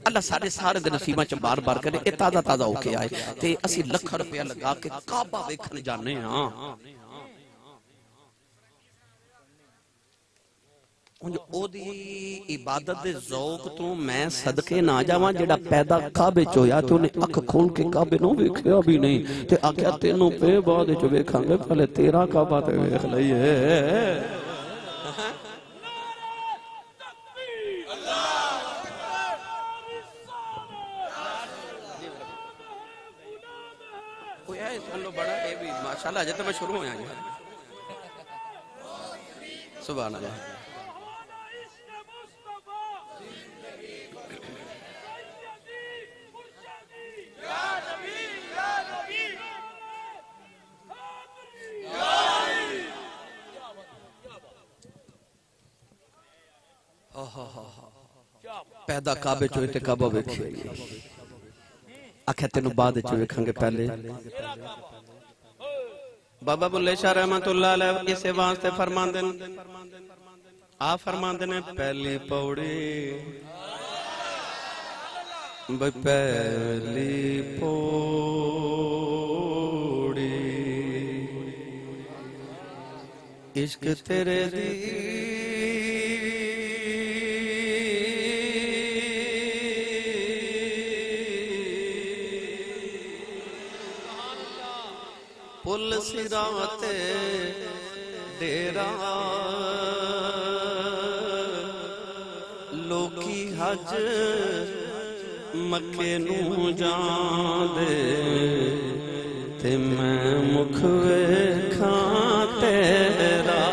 اللہ سارے دے نصیباں چ بار بار کرے اے تازہ ہو کے آئے تے اسی لکھ روپیہ لگا کے کعبہ ویکھن جانے ہاں او دی عبادت دے ذوق تو میں صدقے نہ جاواں جڑا پیدا کعبے چ ہویا تے اونے اکھ کھول کے کعبے نو ویکھیا بھی نہیں تے آکھیا تینوں پہ بعد وچ ویکھاں گے پہلے تیرا کعبہ تے ویکھ لئیے ماشاءاللہ جب میں شروع ہویا گیا سبحان اللہ پیدا کعبے چوئے تے کعبہ ویکھے آکھے تینوں بعد چوئے ویکھاں گے پہلے بابا بلے شاہ رحمت اللہ علیہ اسے واسطے فرمان دیں آپ فرمان دیں پہلی پوڑی پہلی پوڑی عشق تیرے دی پل صراط ڈیرا لوکی حج مکے نو جان دے تے میں مکھ ویکھاں تیرا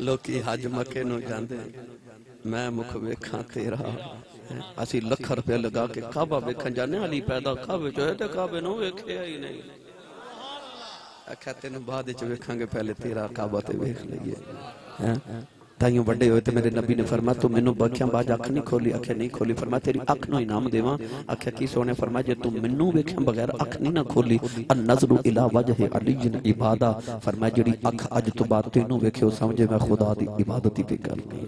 لوکی حج مکے نو جان دے میں مکھ ویکھاں تیرا اسی لکھ روپے لگا کے کعبہ ویکھن جانے علی پیدا کعبے جو ہے تے کعبے نو ویکھے ہی نہیں آکھیا تینوں بعد وچ ویکھاں گے پہلے تیرا کعبہ تے ویکھ لئیے تائیوں بڑے ہوئے تھے میرے نبی نے فرمایا تو منو بکھیاں باج اکھ نہیں کھولی اکھے نہیں کھولی فرمایا تیری اکھ نو انعام دیواں اکھے کی سونے فرمایا جے تو منو ویکھیں بغیر اکھ نہیں نہ کھولی النظر الی وجہ علی عبادہ فرمایا جڑی اکھ اج تو بعد تینوں ویکھے سمجھے میں خدا دی عبادت ہی پہ کرنی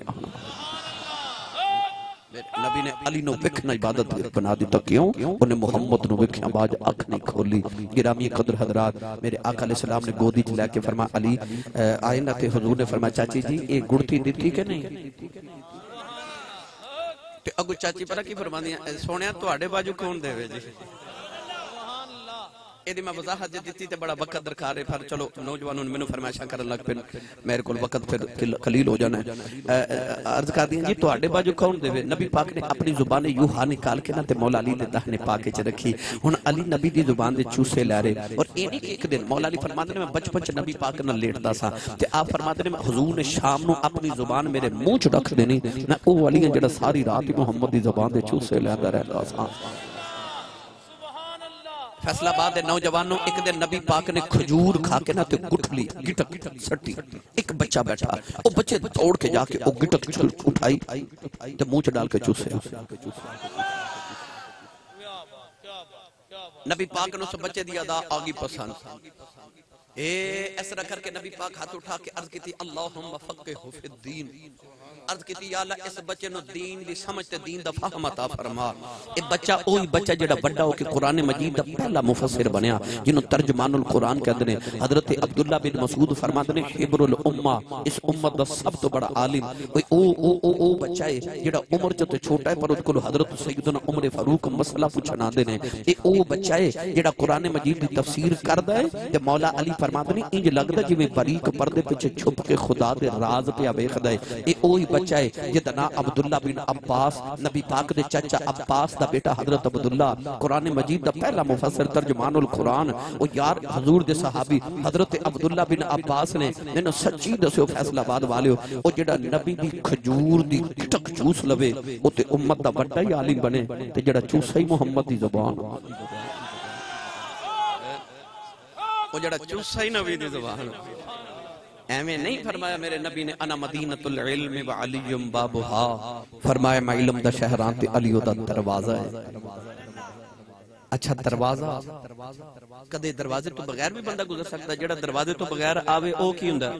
نبی نے علی نو وکھنا عبادت بنا دیتا کیوں انہیں محمد نو وکھنا باج اکھ نہیں کھولی گرامی قدر حضرات میرے آقا علیہ السلام نے گودی چلے کے فرمایا علی آئینہ تے حضور نے فرمایا چاچی جی ایک گڑتی دیتی کہ نہیں تے اگو چاچی پرہ کی فرما دیا سونیا تو آڑے باجو کون دے وے جی ایدی میں وضاحت دیتی تے بڑا وقت درکار ہے پھر چلو نوجوانوں نے میں نے فرمائشاں کرن لگ پھر میرے کول وقت پھر قلیل ہو جانا ہے عرض کر دیا جی تو آڑے باجو کون دے وے نبی پاک نے اپنی زبان یوہا نکال کے نا تے مولا علی نے دہنے پاکے چ رکھی ہن علی نبی دی زبان دے چوسے لے رہے اور اینی کہ ایک دن مولا علی فرماتے ہیں میں بچپن چ نبی پاک نہ لیٹدا سا تے آپ فرماتے ہیں حضور نے شام نو اپنی زبان میرے منہ چ رکھ دینی میں او علی جڑا ساری رات محمد دی زبان دے چوسے لیندا رہندا سا فیصلہ بات ہے نوجوانوں ایک دن نبی پاک نے کھجور کھا کے نہ تے گٹھلی گٹک سٹی ایک بچہ بیٹھا وہ بچے توڑ کے جا کے وہ گٹک اٹھائی تے منہ چ ڈال کے چوسے نبی پاک نے اس بچے دی ادا آگی پسند اس طرح کر کے نبی پاک ہاتھ اٹھا کے عرض کی تھی اللہم فقہہ فی الدین عرض کی تھی یا اللہ اس بچے نو دین دی سمجھتے دین دا فہم عطا فرما اے بچہ اوہی بچہ جڑا بڑا ہو کہ قرآن مجید دا پہلا مفسر بنیا جنہوں ترجمان القرآن کہتے ہیں حضرت عبداللہ بن مسعود فرماتے ہیں حبر الامہ اس امت دا سب تو بڑا عالم او بچہ ہے جڑا عمر جو تے چھوٹا ہے پر اس کو حضرت سیدنا عمر فاروق مسئلہ پوچھنا دے اے او بچہ ہے جڑا قرآن مجید دی تفسیر کردہ ہے تے مولا علی فرماتے ہیں انج لگتا جی میں باریک پردے پچھے چھپ کے خدا دے راز پہ بیخدہ ہے اے اوہی بچہ ہے جتنا عبداللہ بن عباس نبی پاک دے چچا عباس دا بیٹا حضرت عبداللہ قرآن مجید دا پہلا مفسر ترجمان القرآن او یار حضور دے صحابی حضرت عبداللہ بن عباس نے انہوں سچی دسو فیصلہ باد والے ہو او جڑا نبی دی کھجور دی کٹک چوس لوے او تے امت دا بڑا ہی عالم بنے تے جڑا چوسا ہی محمد دی زبان او جڑا چوسا ہی نبی دی زبان ایمیں نہیں فرمایا میرے نبی نے انا مدینۃ العلم و علیم بابہا فرمایا میں علم دا شہران تے علیو دا دروازہ ہے اچھا دروازہ کدے دروازے تو بغیر بھی بندہ گزر سکتا جڑا دروازے تو بغیر آوے او کی ہوندا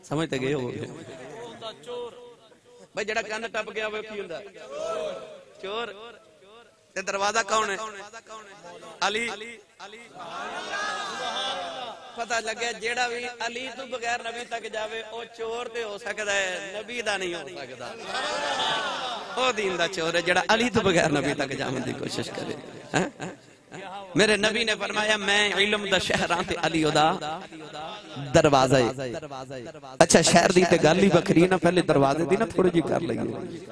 سمجھتے گئے ہو بھائی جڑا کان ٹپ گیا وہ کی ہوندا چور تے دروازہ کون ہے علی پتہ لگے جیڑا بھی علی تو بغیر نبی تک جاوے او چور تے ہو سکتا ہے نبی دا نہیں ہو سکتا او دین دا چور ہے جیڑا علی تو بغیر نبی تک جاوے دی کوشش کرے میرے نبی نے فرمایا میں علم دا شہران تے علی دا دروازہ ہے اچھا شہر دی تے گالی بکری نا پہلے دروازے دی نا تھوڑی جی کر لگی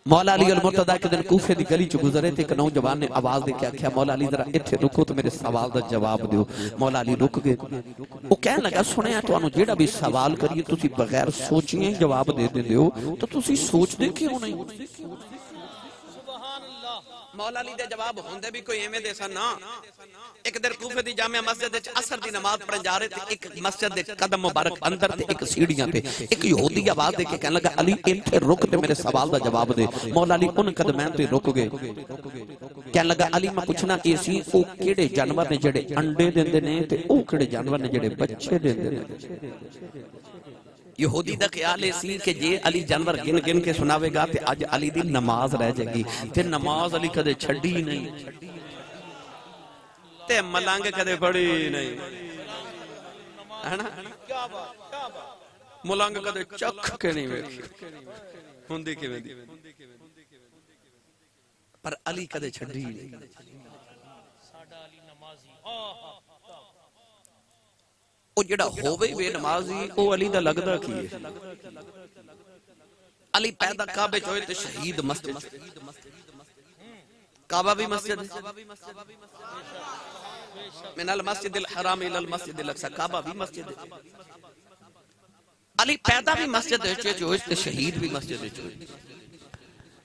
مولا علی المرتضی کے دن کوفے دی گلی چو گزرے تھے کہ نوجوان نے آواز دے کے کیا مولا علی ذرا اتھے رکو تو میرے سوال دا جواب دیو مولا علی رک گئے وہ کہنے لگا سنے ہیں تو انہوں جیڑا بھی سوال کریے تسی بغیر سوچیں جواب دے دے دیو تو تسی سوچ دے کیوں نہیں مولا علی دے جواب ہوندے بھی کوئی ایمیں دے سا نا ایک در کوفے دی جامعہ مسجد اثر دی نماز پڑھن جا رہے تھے ایک مسجد دے قدم مبارک اندر تے ایک سیڑھیاں تے ایک یہودی آواز دے کے کہنے لگا علی انتے رک تے میرے سوال دا جواب دے مولا علی ان قدمین تے رک گئے کہنے لگا علی میں پوچھنا ایسی او کیڑے جانور نے جڑے انڈے دیندے نے تے او کیڑے جانور نے جڑے بچے دیندے نے یہودی دا خیال ایسی کہ جے علی جانور گن گن کے سناوے گا تے آج علی دی نماز رہ جائے گی تے نماز علی کدے چھڑی نہیں تے ملانگ کدے پڑی نہیں ہے نا ملانگ کدے چکھ کے نہیں بیٹھی ہوندی کے بیٹھی پر علی کدے چھڑی نہیں او جڑا ہووے بے نمازی او علی دا لگدا کی ہے علی پیدا کعبے چوئے تے شہید مسجد کعبہ بھی مسجد من المسجد الحرام الى المسجد الاقصی کعبہ بھی مسجد علی پیدا بھی مسجد چوئے تے شہید بھی مسجد چوئے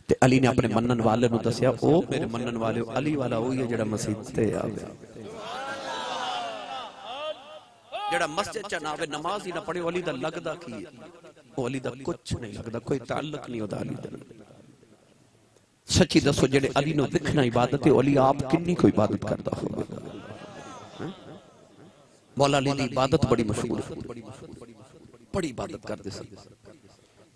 تے علی نے اپنے منن والے نو دسیا او میرے منن والے علی والا ہوئی ہے جڑا مسجد تے آگیا جڑا مسجد چ نہ آوے نماز ہی نہ پڑھے علی دا لگدا کی ہے وہ علی دا کچھ نہیں لگدا کوئی تعلق نہیں ہوتا علی دا سچی دسو جڑے علی نو وکھنا عبادت ہے علی آپ کنی کوئی عبادت کردا ہوگا مولا علی دی عبادت بڑی مشہور ہے بڑی عبادت کرتے سی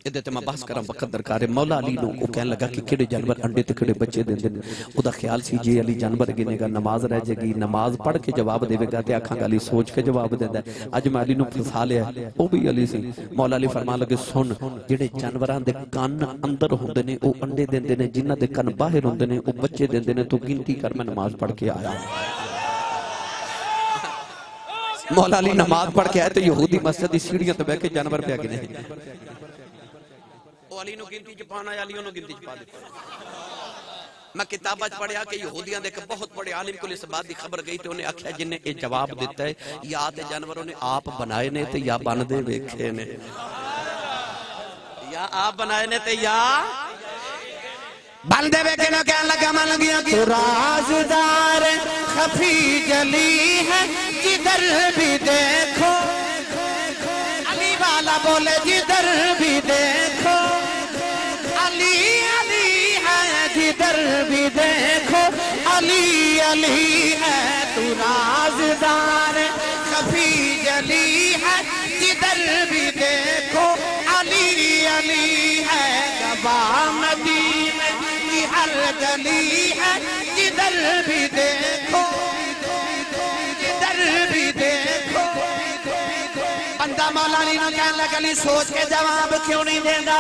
ادھے تے میں بحث کراں وقت درکار ہے مولا علی نو وہ کہنے لگا کہ کیڑے جانور انڈے تے کیڑے بچے دے دن او دا خیال سی جی علی جانور گنے گا نماز رہ جائے گی نماز پڑھ کے جواب دے گا تے آکھاں گا علی سوچ کے جواب دیندا ہے اج میں علی نو پھسا لیا او بھی علی سی مولا علی فرمان لگے سن جڑے جانوراں دے کان اندر ہوندے نے او انڈے دیندے نے جنہاں دے کان باہر ہوندے نے او بچے دیندے نے تو گنتی کر میں نماز پڑھ کے آیا مولا علی نماز پڑھ کے آئے تو یہودی مسجد دی سیڑھیاں تے بیٹھ کے جانور پہ گنے او علی نو گنتی چ پانا علی نو گنتی چ پا دے میں کتاباں چ پڑھیا کہ یہودیاں دے ایک بہت بڑے عالم کو اس بات دی خبر گئی تے انہیں آکھیا جن نے یہ جواب دیتا ہے یا تے جانوروں نے آپ بنائے نے تے یا بن دے ویکھے نے یا آپ بنائے نے تے یا بندے وے کہنا کہنے لگا من گیا کہ رازدار خفی جلی ہے جدھر بھی دیکھو علی والا بولے جدھر بھی دیکھو علی علی ہے جدھر بھی دیکھو علی علی ہے تو رازدار خفی جلی ہے جدھر بھی دیکھو علی علی ہے گواہ مدینے کی ہر گلی ہے جدھر بھی دیکھو جدھر بھی دیکھو بندہ مولا علی نے کہنے لگا علی سوچ کے جواب کیوں نہیں دیندہ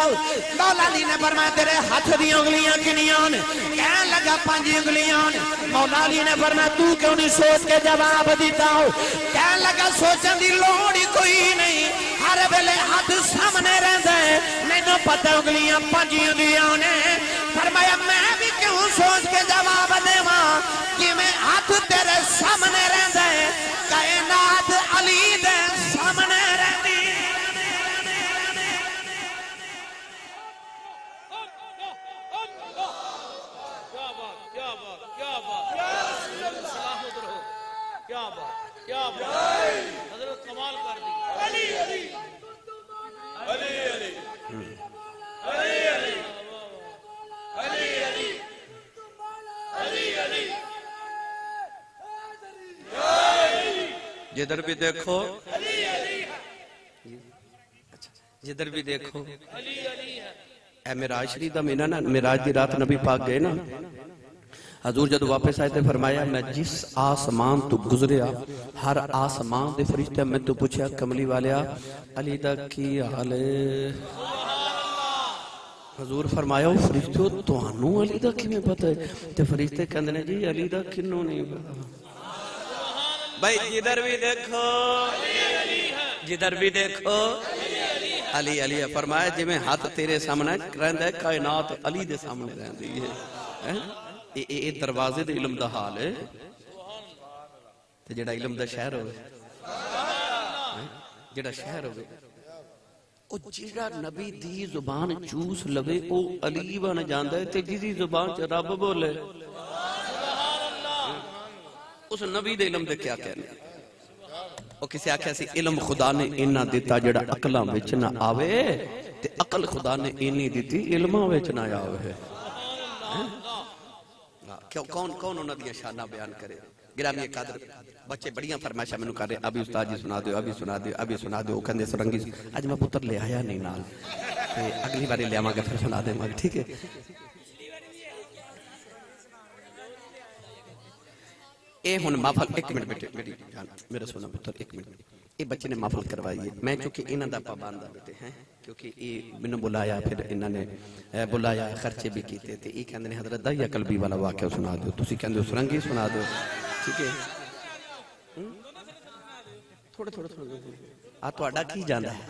مولا علی نے فرمایا تیرے ہاتھ دی انگلیاں کنیاں کہنے لگا 5 انگلیاں مولا علی نے فرمایا تو کیوں نہیں سوچ کے جواب دیتا ہو کہنے لگا سوچن دی لوڑ ہی کوئی نہیں ہر ویلے ہاتھ سامنے رہندا ہے مینوں پتہ انگلیاں 5 انگلیاں نے فرمایا میں بھی کیوں سوچ کے جواب دیواں کہ میں ہاتھ تیرے سامنے رہندا ہے کائنات علی دے سامنے رہندی کیا بات حضرت کمال کر دی علی علی علی علی علی علی علی علی علی علی جدھر بھی دیکھو جدھر بھی دیکھو اے معراج شریف دا مہینہ نا معراج دی رات نبی پاک گئے نا حضور جب واپس آئے تھے فرمایا میں جس آسمان تو گزریا ہر آسمان دے فرشتے میں تو پوچھا کملی والیا علی دا کی حال ہے حضور فرمایا وہ فرشتوں توانو علی دا کی میں پتہ ہے تے فرشتے کہندے نے جی علی دا کنوں نہیں پتہ بھائی جدھر بھی دیکھو جدھر بھی دیکھو علی علی ہے فرمایا جی میں ہاتھ تیرے سامنے رہندا ہے کائنات علی دے سامنے رہندی ہے اے دروازے دے علم دا حال ہے تے جڑا علم دا شہر ہوئے جڑا شہر ہوئے او جڑا نبی دی زبان چوس لوے او علی بن جاندا ہے تے جس زبان چ رب بولے اس نبی دے علم دے کیا کہنے او کسی آکھیا سی علم خدا نے انہاں دیتا جڑا عقلاں وچ نہ آوے تے عقل خدا نے اینی دیتی علماں وچ نہ آوے کون انہوں نے شانہ بیان کرے گرامی قادر بچے بڑیاں فرمائشہ میں نے کہا رہے ابھی استاد جی سنا دو ابھی سنا دو ابھی سنا دو کندے سرنگی آج میں پتر لے آیا نہیں نال اگلی باری لے آماں گا پھر سنا دے مگر ٹھیک ہے اے ہن محفل ایک منٹ بیٹے میری جان میرا سونا پتر ایک منٹ اے بچے نے محفل کروائی ہے میں چونکہ انہاں دا پابندہ بیٹے ہیں کیونکہ یہ میں نے بلایا پھر انہوں نے بلایا خرچے بھی کیتے تھے یہ کہندے نے حضرت دہیا قلبی والا واقعہ سنا دو تسی کہندے ہو سرنگی سنا دو ٹھیک ہے تھوڑے تھوڑے تھوڑے آ تہاڈا کی جاندا ہے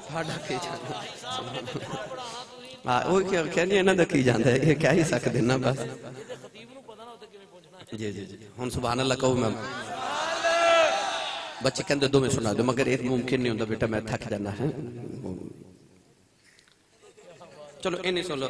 تہاڈا کی جاندا ہے ہاں وہ کہندے انہاں دا کی جاندا ہے یہ کہہ ہی سکدے نا بس جی جی جی ہن سبحان اللہ کہو میں بچے کہندے دو میں سنا دو مگر ایک ممکن نہیں ہوتا بیٹا میں تھک جانا ہے چلو انہیں سن لو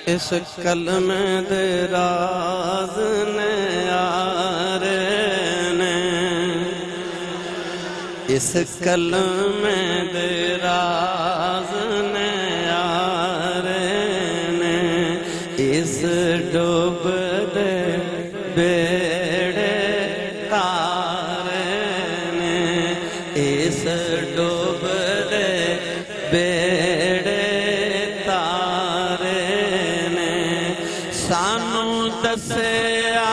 اس کلم دراز نے یار نے اس کلم دراز نے یار نے اس ڈوب دے بیڑے تار نے اس ڈوب دے بیڑے سانو دسیا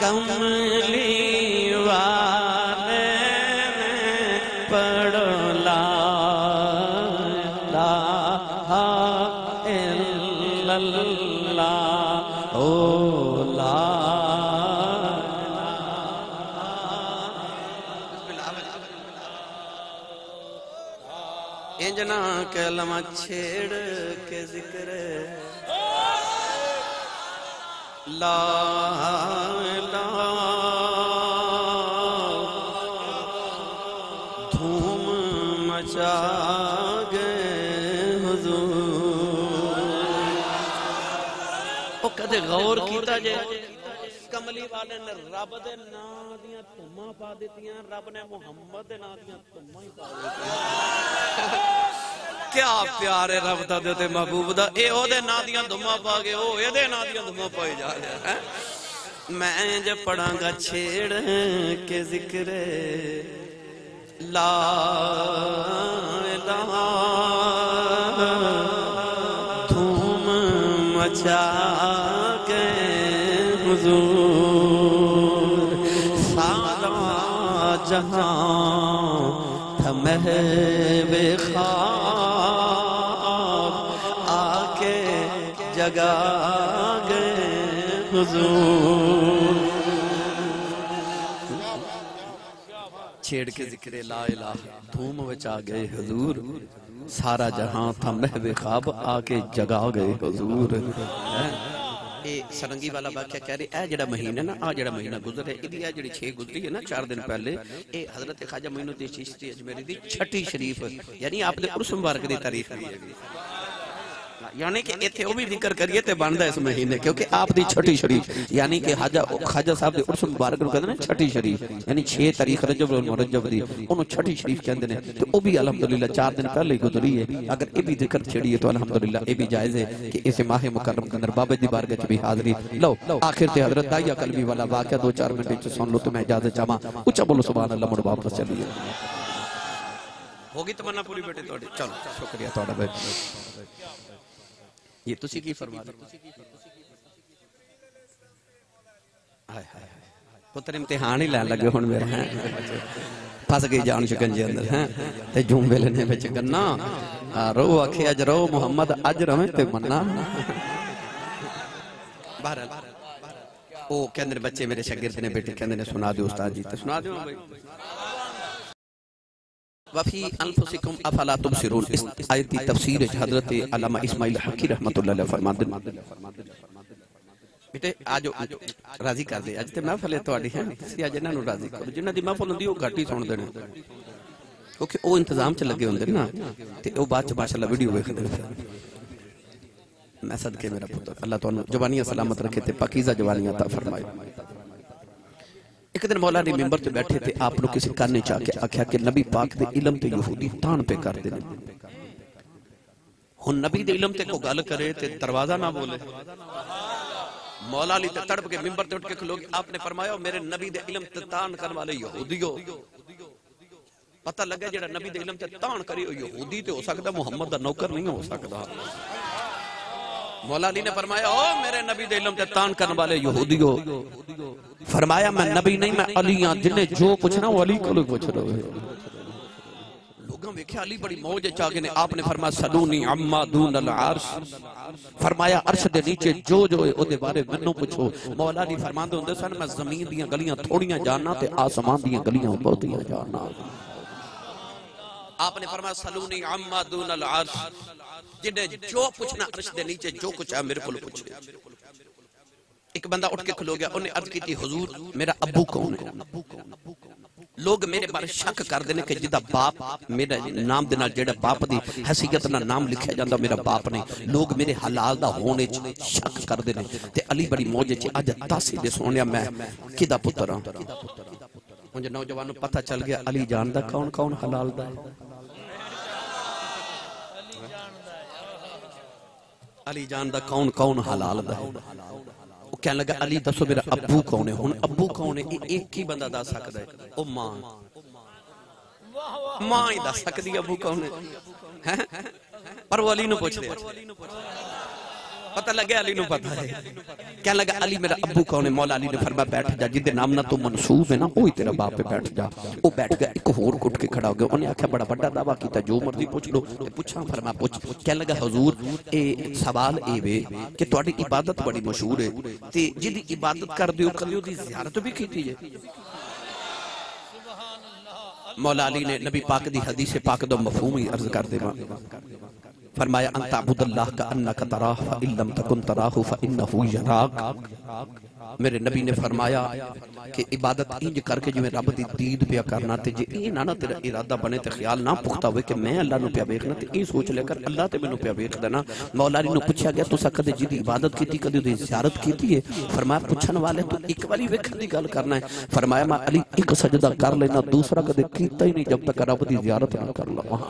کملی والے نے پڑھو لا الہ الا اللہ او لا انجنا کلمہ چھیڑ کے ذکر لا الہ دھوم مچا گئے حضور او کدے غور کیتا جے کملی والے نے رب دے نام دیاں تمہ پا دیتیاں رب نے محمد دے نام دیاں تمہ ہی پا دیتیاں کیا پیارے رب دا دیتے محبوب دا اے او دے نا دیاں دھمہ پا گئے او اے دے نا دیاں دھمہ پائے جا رہے ہیں میں جب پڑھاں گا چھیڑ کے ذکر لا الہ دھوم مچا گئے حضور سارا جہاں تھا محو خواب آکے جگا گئے حضور چھیڑ کے ذکر لا الہ دھوم وچا گئے حضور سارا جہاں تھا محو خواب آکے جگا گئے حضور اے سرنگی والا واقعہ کہہ رہے اے جڑا مہینہ نا آ جڑا مہینہ گزر ہے ادھی اے جڑی 6 گزری ہے نا 4 دن پہلے اے حضرت خواجہ معین الدین چشتی اجمیری دی چھٹی شریف یعنی آپ دے عرس مبارک دی تاریخ دی ہے یعنی کہ ایتھے وہ بھی ذکر کریے تے بندہ اس مہینے کیونکہ آپ دی چھٹی شریف یعنی کہ خواجہ صاحب دے عرس مبارک نو کہندے نے چھٹی شریف یعنی 6 تاریخ رجب المرجب دی انہوں چھٹی شریف کہندے نے تو وہ بھی الحمدللہ 4 دن پہلے گزری ہے اگر یہ بھی ذکر چھڑیے تو الحمدللہ یہ بھی جائز ہے کہ اس ماہ مکرم کے اندر بابا دی بارگاہ چ بھی حاضری لو آخر تے حضرت داعیہ قلبی والا واقعہ 2-4 منٹ وچ سن لو تو میں اجازت چاہواں اونچا بولو سبحان اللہ مڑ واپس چلیے ہوگی تمنا پوری بیٹے تواڈی چلو شکریہ تواڈا بھائی یہ تسی کی فرما دے پتر امتحان ہی لین لگے ہون میرے ہیں پھس گئی جان شکنجے اندر ہیں تے جھومبے لینے بچ گنا رو اکھے اج رو محمد اج رویں تے منا بہرحال او کہندے بچے میرے شاگرد نے بیٹے کہندے نے سنا دے استاد جی تے سنا دیو بھائی وفی انفسکم افلا تبصرون اس آیت کی تفسیر حضرت علامہ اسماعیل حقی رحمت اللہ علیہ فرمان دن بیٹے آجو راضی کر دے آج تے محفل ہے تواڈی ہے سی آج انہاں نو راضی کرو جنہاں دی محفل ہوندی او گھٹ ہی سن دے نے کیونکہ او انتظام چ لگے ہوندے نا تے او بعد چ ماشاءاللہ ویڈیو ویکھدے نے میں صدقے میرا پتر اللہ تانوں جوانیاں سلامت رکھے تے پاکیزہ جوانیاں عطا فرمائے ایک دن مولا نے ممبر تے بیٹھے تھے آپ لوگ کسی کاننے چاہ کے آکھیا کہ نبی پاک دے علم تے یہودی تان پہ کر دے ہن نبی دے علم تے کو گل کرے تے دروازہ نہ بولے مولا علی تے تڑپ کے ممبر تے اٹھ کے کھلو آپ نے فرمایا میرے نبی دے علم تے تان کرنے والے یہودیو پتہ لگا جڑا نبی دے علم تے تان کری یہودی تے ہو سکتا محمد دا نوکر نہیں ہو سکتا مولا علی نے فرمایا او میرے نبی دے علم تے تان کرنے والے یہودیو، فرمایا میں نبی نہیں میں علی ہاں، جنہیں جو پوچھنا وہ علی کو پوچھ رہے ہیں۔ لوگوں ویکھے علی بڑی موج چاگے نے، آپ نے فرمایا سلونی عما دون العرش، فرمایا عرش دے نیچے جو ہے او دے بارے منوں پوچھو۔ مولا علی فرماندے ہوندے سن میں زمین دیاں گلیاں تھوڑیاں جاننا تے آسمان دیاں گلیاں بہتیاں جاننا۔ آپ نے فرمایا سلونی عما دون العرش، جنہیں جو پوچھنا عرش دے نیچے جو کچھ ہے میرے کو پوچھے۔ ایک بندہ اٹھ کے کھلو گیا، انہیں عرض کی تھی حضور میرا ابو کون ہے؟ لوگ میرے بارے شک کر دینے کہ جدہ باپ میرا نام دینا جیڑا باپ دی حیثیت نہ نام لکھا جاندہ میرا باپ نہیں، لوگ میرے حلال دا ہونے شک کر دینے تے علی بڑی موجے چھے آج تاسی دے سونیا میں کدہ پتر ہوں۔ مجھے نوجوانوں پتہ چل گیا علی جاندہ کون کون حلال دا ہے، علی جاندہ کون کون حلال دا ہے۔ وہ کہنے لگا علی دسو میرا ابو کون ہے؟ ہن ابو کون ہے ایک ہی بندہ دا سکتا ہے، او ماں، ماں ہی دا سکتی ابو کون ہے، پر وہ علی نو پوچھ دے، پتہ لگے علی نو پتہ ہے۔ کہنے لگا علی میرا ابو کون ہے؟ مولا علی نے فرمایا بیٹھ جا، جدے نام نہ تو منصوب ہے نا وہی تیرا باپ پہ بیٹھ جا۔ وہ بیٹھ گیا، ایک اور کٹ کے کھڑا ہو گیا، انہیں آکھا بڑا بڑا دعویٰ کیتا جو مرضی پوچھ لو، پوچھا فرمایا پوچھ۔ کہنے لگا حضور سوال اے وے کہ تہاڈی عبادت بڑی مشہور ہے تے جدی عبادت کر دیو کلیو دی زیارت بھی کیتی ہے؟ مولا علی نے نبی پاک دی حدیث پاک دا مفہوم ہی عرض کر دے فرمایا ان تعبد اللہ کا انک تراہ فإن لم تکن تراہ فإنہ یراک۔ میرے نبی نے فرمایا کہ عبادت انج کر کے جو میں رب دی دید پیا کرنا تے جے اے نہ تیرا ارادہ بنے تے خیال نہ پختہ ہوئے کہ میں اللہ نو پیا ویکھنا تے اے سوچ لے کر اللہ تے مینوں پیا ویکھ دینا۔ مولا علی نو پوچھا گیا تساں کدے جدی عبادت کیتی کدے دی زیارت کیتی ہے؟ فرمایا پوچھن والے تو ایک واری ویکھن دی گل کرنا ہے۔ فرمایا میں علی ایک سجدہ کر لینا، دوسرا کدے کیتا ہی نہیں جب تک رب دی زیارت نہ کر لواں۔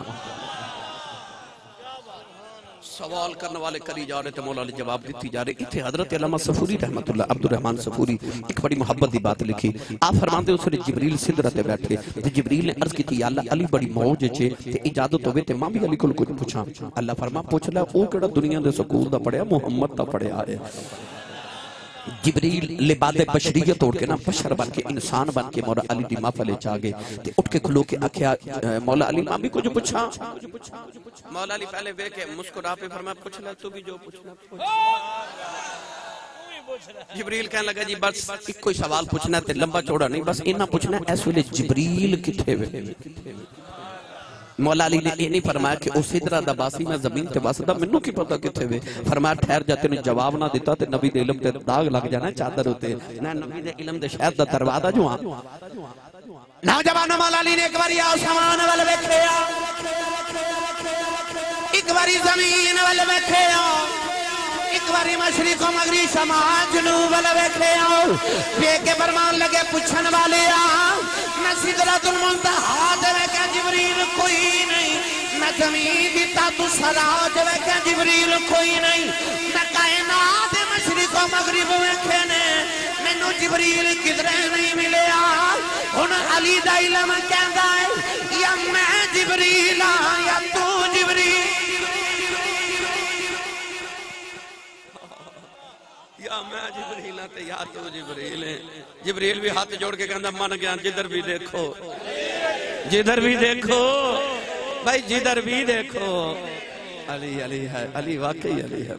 سوال کرنے والے کری جا رہے تھے، مولا علی جواب دیتی جا رہے۔ اتھے حضرت علامہ صفوری رحمت اللہ عبد الرحمن صفوری ایک بڑی محبت دی بات لکھی۔ آپ فرماندے اس نے جبریل سدرت بیٹھے تے جبریل نے عرض کی تھی یا اللہ علی بڑی موج چھے تے اجازت ہوئے تے ماں بھی علی کو کچھ پوچھا۔ اللہ فرما پوچھ لے او کیڑا دنیا دے سکول دا پڑھیا محمد دا پڑھیا ہے۔ جبریل لباد بشریت اٹھ کے نا بشر بن کے انسان بن کے مولا علی دی محفل چاگے تے اٹھ کے کھلو کے آکھیا مولا علی ماں بھی کچھ پوچھا۔ مولا علی پہلے بے کے مسکرا پہ فرمایا پوچھ لے تو بھی جو پوچھنا پوچھ۔ جبریل کہنے لگا جی بس ایک کوئی سوال پوچھنا تے لمبا چوڑا نہیں، بس انہا پوچھنا اس ویلے جبریل کتھے ہوئے۔ مولا علی نے یہ نہیں فرمایا کہ او سدرہ دا باسی میں زمین تے واسدہ منوں کی پتہ کتھے ہوئے۔ فرمایا ٹھہر جاتے نے جواب نہ دیتا تے نبی دے علم تے داغ لگ جانا چادر ہوتے نہ نبی دے علم دے شہد دا دروازہ جو ہاں۔ نوجوان مولا علی نے ایک باری آسمان وال ویکھیا، ایک باری زمین وال ویکھیا، ایک باری مشرق و مغرب شمال جنوب وال ویکھیا، پھر کے فرمان لگے پوچھن والے نہ سدرۃ المنتہا تے ویکھیا جبریل کوئی نہیں، نہ زمین دی تحت الثری تے ویکھیا جبریل کوئی نہیں، نہ کائنات مشرق و مغرب ویکھے نے مینوں جبریل کدھرے نہیں ملیا۔ ہن علی دا علم کہندا ہے یا میں جبریل ہاں یا تو جبریل، یا میں جبریل ہاں تے یا تو جبریل ہے۔ جبریل بھی ہاتھ جوڑ کے کہندا من گیا جدھر بھی دیکھو، جدھر بھی دیکھو بھائی جدھر بھی دیکھو علی علی ہے، علی واقعی علی ہے۔